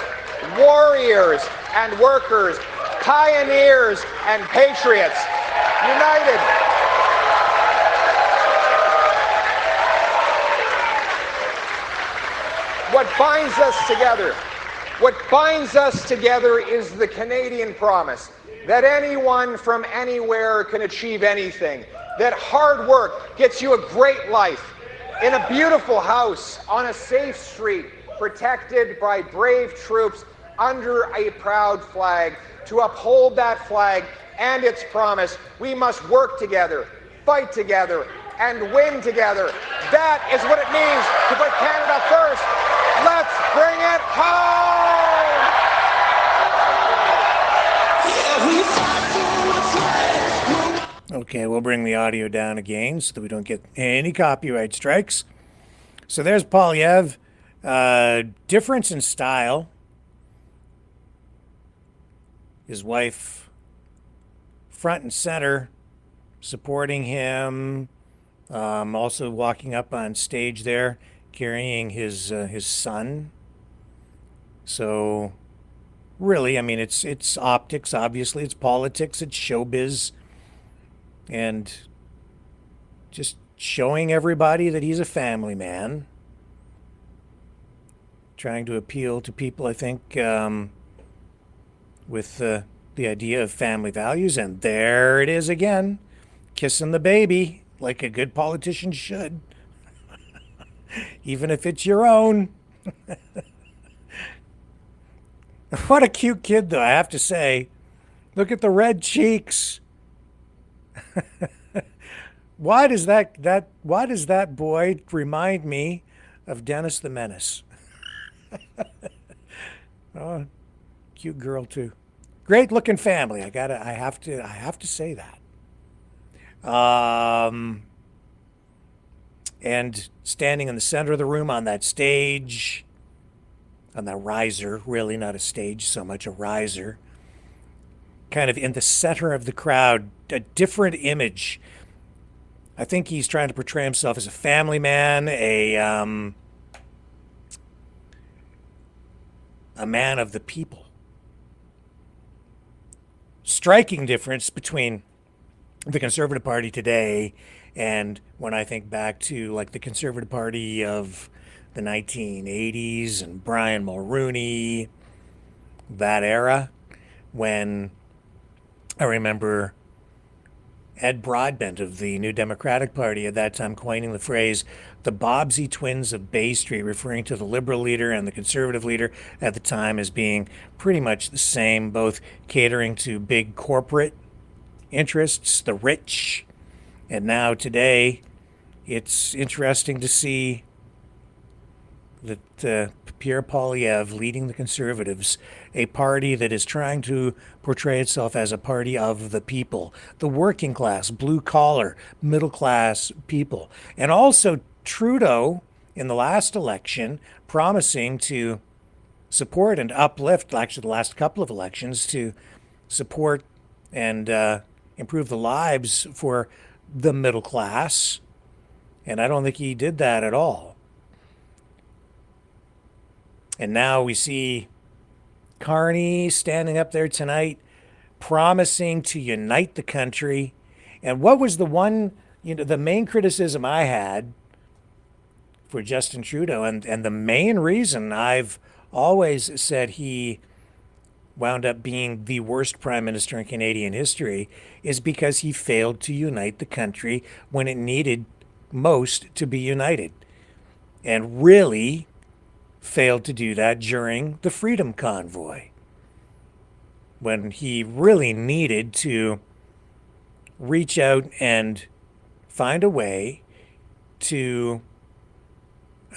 warriors and workers, pioneers and patriots, united. What binds us together is the Canadian promise that anyone from anywhere can achieve anything, that hard work gets you a great life, in a beautiful house, on a safe street, protected by brave troops under a proud flag. To uphold that flag and its promise, we must work together, fight together, and win together. That is what it means to put Canada first. Let's bring it home! Okay, we'll bring the audio down again so that we don't get any copyright strikes. So there's Poilievre. Difference in style. His wife front and center, supporting him. Also walking up on stage there, carrying his son. So really, I mean, it's optics, obviously. It's politics, it's showbiz. And just showing everybody that he's a family man. Trying to appeal to people, I think, with the idea of family values. And there it is again, kissing the baby like a good politician should. Even if it's your own. What a cute kid, though, I have to say. Look at the red cheeks. Why does that boy remind me of Dennis the Menace? Oh, cute girl too. Great looking family. I have to say that. And standing in the center of the room on that stage, on that riser, really not a stage so much, a riser, kind of in the center of the crowd, a different image. I think he's trying to portray himself as a family man, a man of the people. Striking difference between the Conservative Party today and when I think back to like the Conservative Party of the 1980s and Brian Mulroney, that era, when I remember Ed Broadbent of the New Democratic Party at that time coining the phrase the Bobbsey twins of Bay Street, referring to the Liberal leader and the Conservative leader at the time as being pretty much the same, both catering to big corporate interests, the rich. And now today, it's interesting to see that Pierre Poilievre leading the Conservatives, a party that is trying to portray itself as a party of the people, the working class, blue collar, middle class people. And also Trudeau in the last election promising to support and uplift, actually the last couple of elections, to support and improve the lives for the middle class. And I don't think he did that at all. And now we see Carney standing up there tonight, promising to unite the country. And what was the one, the main criticism I had for Justin Trudeau, and the main reason I've always said he wound up being the worst prime minister in Canadian history, is because he failed to unite the country when it needed most to be united. And really, failed to do that during the Freedom Convoy, when he really needed to reach out and find a way to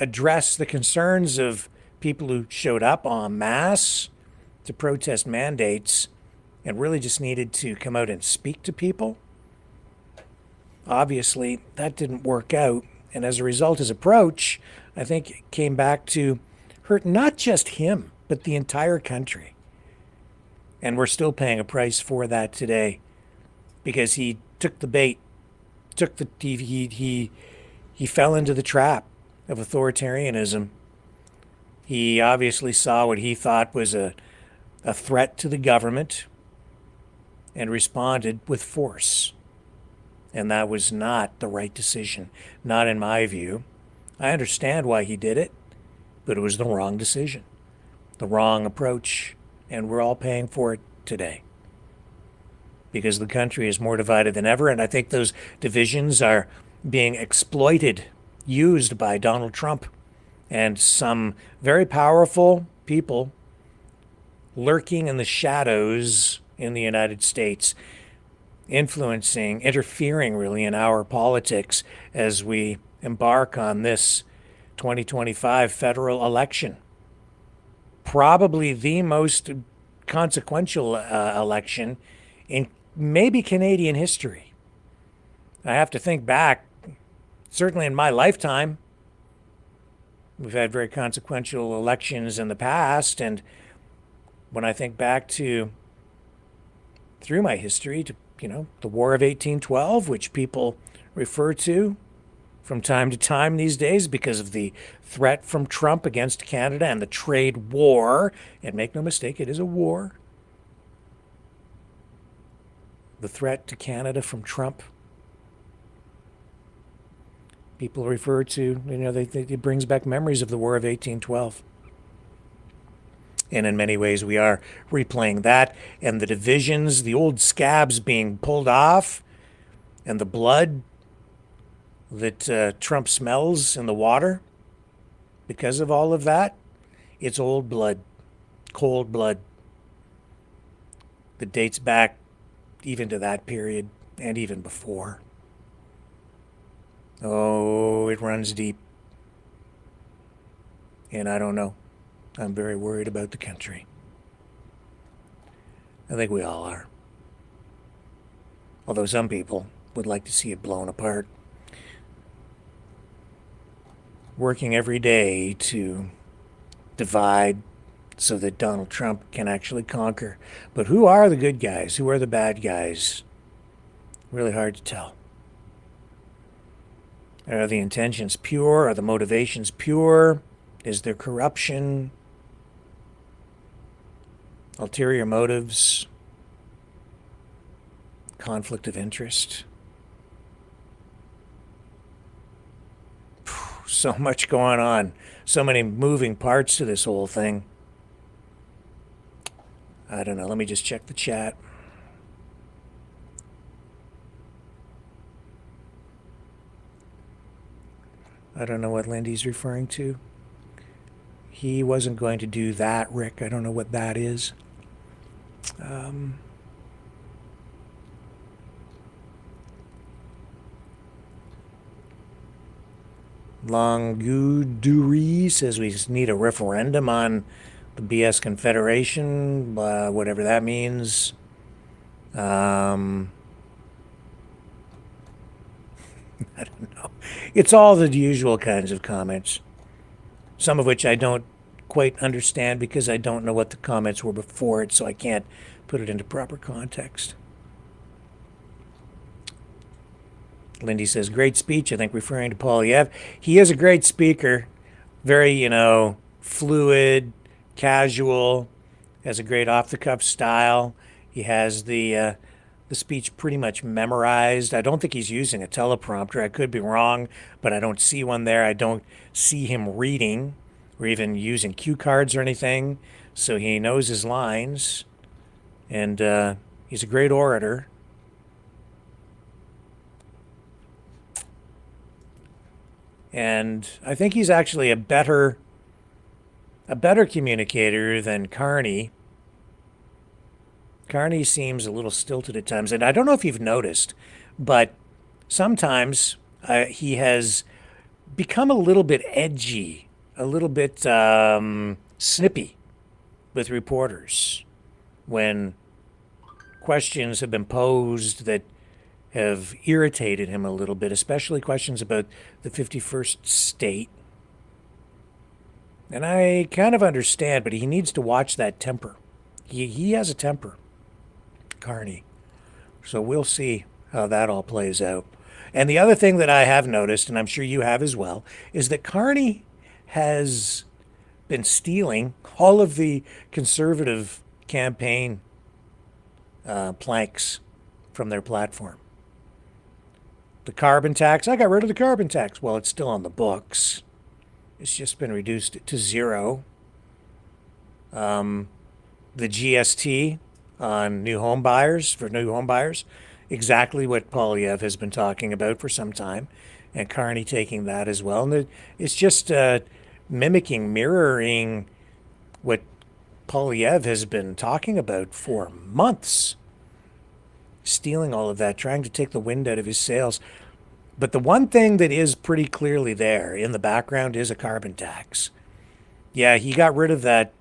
address the concerns of people who showed up en masse to protest mandates and really just needed to come out and speak to people. Obviously, that didn't work out. And as a result, his approach, I think, came back to hurt not just him, but the entire country. And we're still paying a price for that today, because he took the bait, he fell into the trap of authoritarianism. He obviously saw what he thought was a threat to the government and responded with force. And that was not the right decision, not in my view. I understand why he did it, but it was the wrong decision, the wrong approach, and we're all paying for it today, because the country is more divided than ever, and I think those divisions are being exploited, used by Donald Trump and some very powerful people lurking in the shadows in the United States, influencing, interfering really in our politics as we embark on this 2025 federal election. Probably the most consequential election in maybe Canadian history. I have to think back, certainly in my lifetime, we've had very consequential elections in the past, and when I think back to, through my history, to the War of 1812, which people refer to from time to time these days because of the threat from Trump against Canada and the trade war. And make no mistake, it is a war. The threat to Canada from Trump. People refer to, it brings back memories of the War of 1812. And in many ways, we are replaying that, and the divisions, the old scabs being pulled off, and the blood that Trump smells in the water because of all of that. It's old blood, cold blood, that dates back even to that period and even before. Oh, it runs deep. And I don't know. I'm very worried about the country. I think we all are. Although some people would like to see it blown apart. Working every day to divide so that Donald Trump can actually conquer. But who are the good guys? Who are the bad guys? Really hard to tell. Are the intentions pure? Are the motivations pure? Is there corruption? Ulterior motives? Conflict of interest? So much going on. So many moving parts to this whole thing. I don't know. Let me just check the chat. I don't know what Lindy's referring to. He wasn't going to do that, Rick. I don't know what that is. Longuduri says we just need a referendum on the BS Confederation, whatever that means. I don't know. It's all the usual kinds of comments, some of which I don't quite understand because I don't know what the comments were before it, so I can't put it into proper context. Lindy says, great speech, I think referring to Poilievre. He is a great speaker, very, fluid, casual, has a great off-the-cuff style. He has the speech pretty much memorized. I don't think he's using a teleprompter. I could be wrong, but I don't see one there. I don't see him reading or even using cue cards or anything. So he knows his lines, and he's a great orator. And I think he's actually a better a better communicator than Carney. Carney seems a little stilted at times, and I don't know if you've noticed, but sometimes he has become a little bit edgy, a little bit snippy with reporters when questions have been posed that have irritated him a little bit, especially questions about the 51st state. And I kind of understand, but he needs to watch that temper. He has a temper, Carney. So we'll see how that all plays out. And the other thing that I have noticed, and I'm sure you have as well, is that Carney has been stealing all of the conservative campaign planks from their platform. The carbon tax, I got rid of the carbon tax. Well, it's still on the books. It's just been reduced to zero. The GST on new home buyers, exactly what Poilievre has been talking about for some time, and Carney taking that as well. And it's just mirroring what Poilievre has been talking about for months. Stealing all of that, trying to take the wind out of his sails. But the one thing that is pretty clearly there in the background is a carbon tax. Yeah, he got rid of that,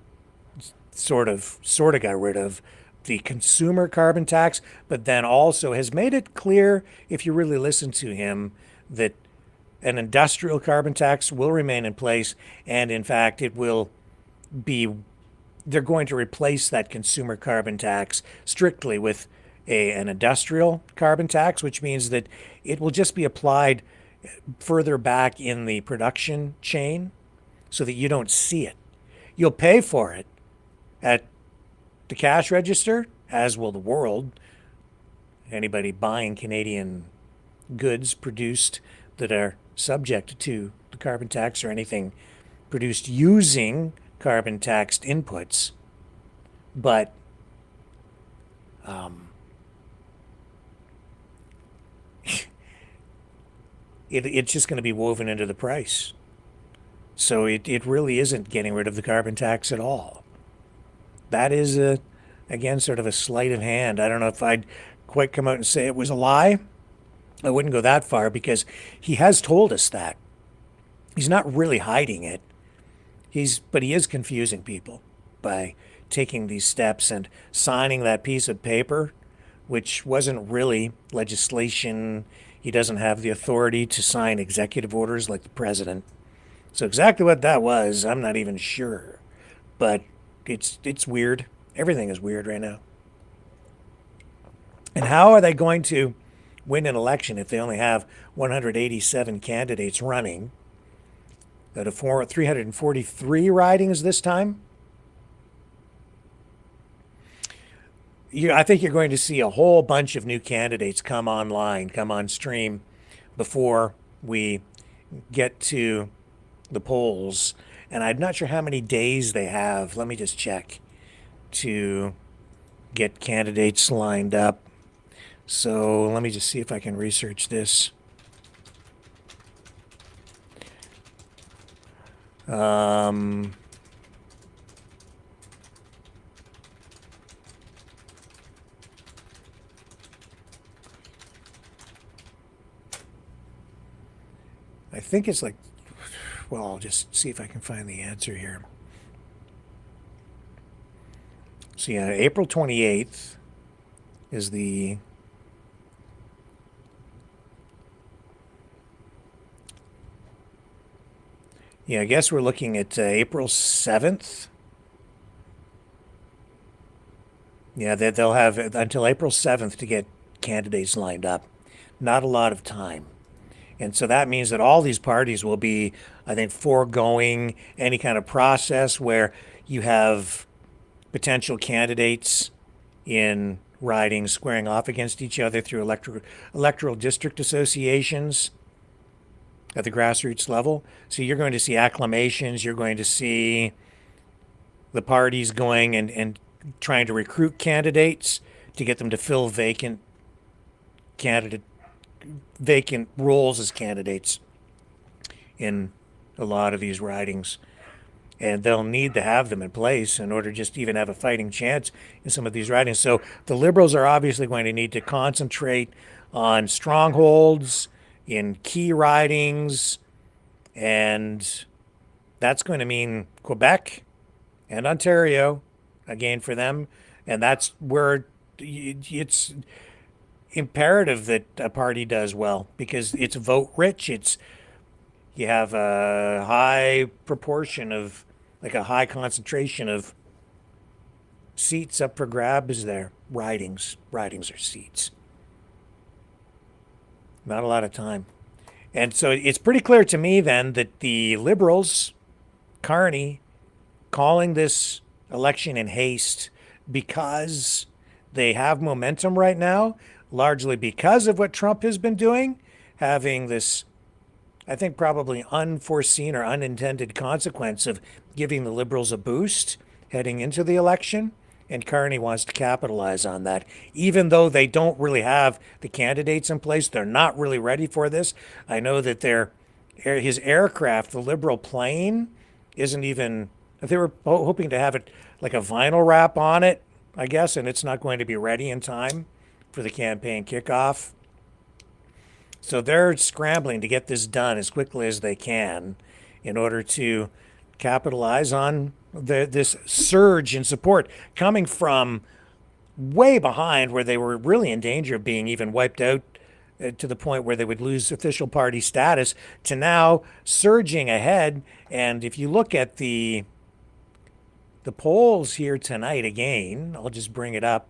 sort of got rid of the consumer carbon tax, but then also has made it clear, if you really listen to him, that an industrial carbon tax will remain in place, and in fact it will be, they're going to replace that consumer carbon tax strictly with an industrial carbon tax, which means that it will just be applied further back in the production chain so that you don't see it. You'll pay for it at the cash register, as will the world. Anybody buying Canadian goods produced that are subject to the carbon tax, or anything produced using carbon taxed inputs. But it's just going to be woven into the price. So it really isn't getting rid of the carbon tax at all. That is, again, sort of a sleight of hand. I don't know if I'd quite come out and say it was a lie. I wouldn't go that far, because he has told us that. He's not really hiding it. But he is confusing people by taking these steps and signing that piece of paper, which wasn't really legislation. He doesn't have the authority to sign executive orders like the president. So exactly what that was, I'm not even sure. But it's weird. Everything is weird right now. And how are they going to win an election if they only have 187 candidates running out of 343 ridings this time? I think you're going to see a whole bunch of new candidates come online, come on stream before we get to the polls. And I'm not sure how many days they have. Let me just check to get candidates lined up. So let me just see if I can research this. I think it's like, well, I'll just see if I can find the answer here. So yeah, April 28th is the I guess we're looking at April 7th. Yeah, they'll have until April 7th to get candidates lined up. Not a lot of time. And so that means that all these parties will be, I think, foregoing any kind of process where you have potential candidates in ridings squaring off against each other through electoral district associations at the grassroots level. So you're going to see acclamations. You're going to see the parties going and trying to recruit candidates to get them to fill vacant roles as candidates in a lot of these ridings. And they'll need to have them in place in order just to even have a fighting chance in some of these ridings. So the Liberals are obviously going to need to concentrate on strongholds in key ridings, and that's going to mean Quebec and Ontario again for them. And that's where it's imperative that a party does well, because it's vote rich. You have a high proportion of, like a high concentration of seats up for grabs there. Ridings are seats. Not a lot of time. And so it's pretty clear to me then that the Liberals, Carney, calling this election in haste because they have momentum right now, largely because of what Trump has been doing, having this, I think, probably unforeseen or unintended consequence of giving the Liberals a boost heading into the election. And Carney wants to capitalize on that. Even though they don't really have the candidates in place, they're not really ready for this. I know that his aircraft, the Liberal plane, isn't even, they were hoping to have it like a vinyl wrap on it, I guess, and it's not going to be ready in time for the campaign kickoff. So they're scrambling to get this done as quickly as they can in order to capitalize on this surge in support coming from way behind, where they were really in danger of being even wiped out to the point where they would lose official party status, to now surging ahead. And if you look at the polls here tonight again, I'll just bring it up.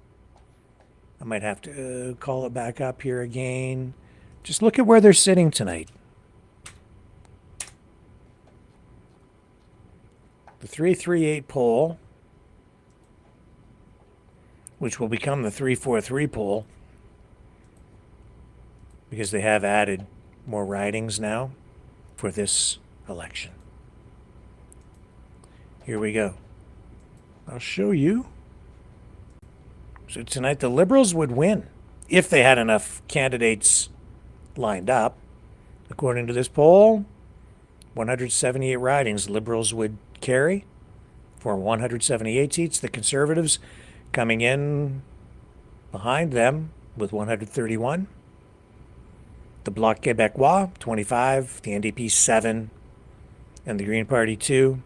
I might have to call it back up here again. Just look at where they're sitting tonight. The 338 poll, which will become the 343 poll, because they have added more ridings now for this election. Here we go. I'll show you. So tonight the Liberals would win if they had enough candidates lined up. According to this poll, 178 ridings Liberals would carry for 178 seats. The Conservatives coming in behind them with 131. The Bloc Québécois, 25. The NDP, 7. And the Green Party, 2.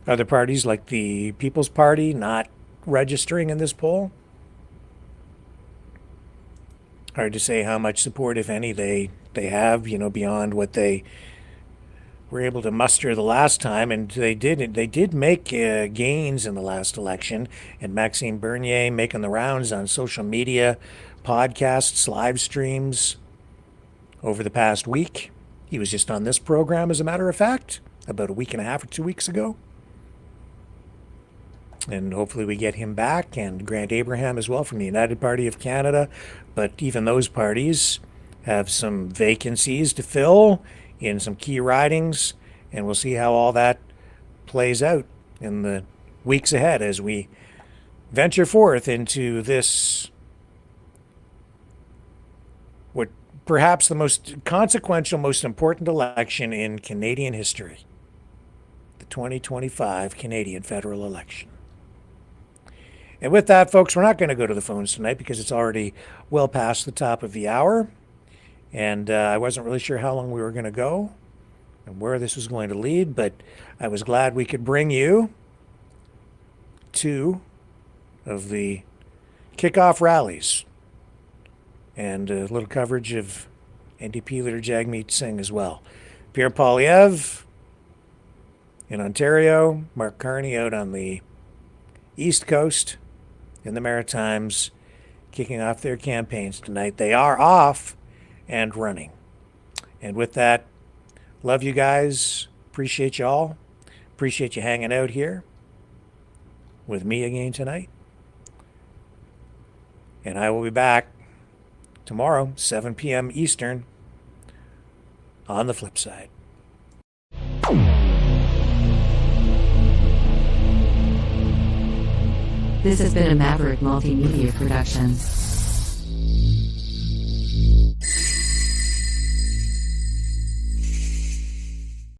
Other parties like the People's Party not registering in this poll. Hard to say how much support, if any, they have, beyond what they were able to muster the last time. And they did make gains in the last election. And Maxime Bernier making the rounds on social media, podcasts, live streams over the past week. He was just on this program, as a matter of fact, about a week and a half or 2 weeks ago. And hopefully we get him back, and Grant Abraham as well from the United Party of Canada. But even those parties have some vacancies to fill in some key ridings, and we'll see how all that plays out in the weeks ahead as we venture forth into this, what perhaps the most consequential, most important election in Canadian history, the 2025 Canadian federal election. And with that, folks, we're not going to go to the phones tonight because it's already well past the top of the hour. And I wasn't really sure how long we were going to go and where this was going to lead, but I was glad we could bring you 2 of the kickoff rallies and a little coverage of NDP leader Jagmeet Singh as well. Pierre Poilievre in Ontario, Mark Carney out on the East Coast in the Maritimes, kicking off their campaigns tonight. They are off and running. And with that, love you guys. Appreciate you all. Appreciate you hanging out here with me again tonight. And I will be back tomorrow, 7 p.m. Eastern, on the flip side. This has been a Maverick Multimedia production.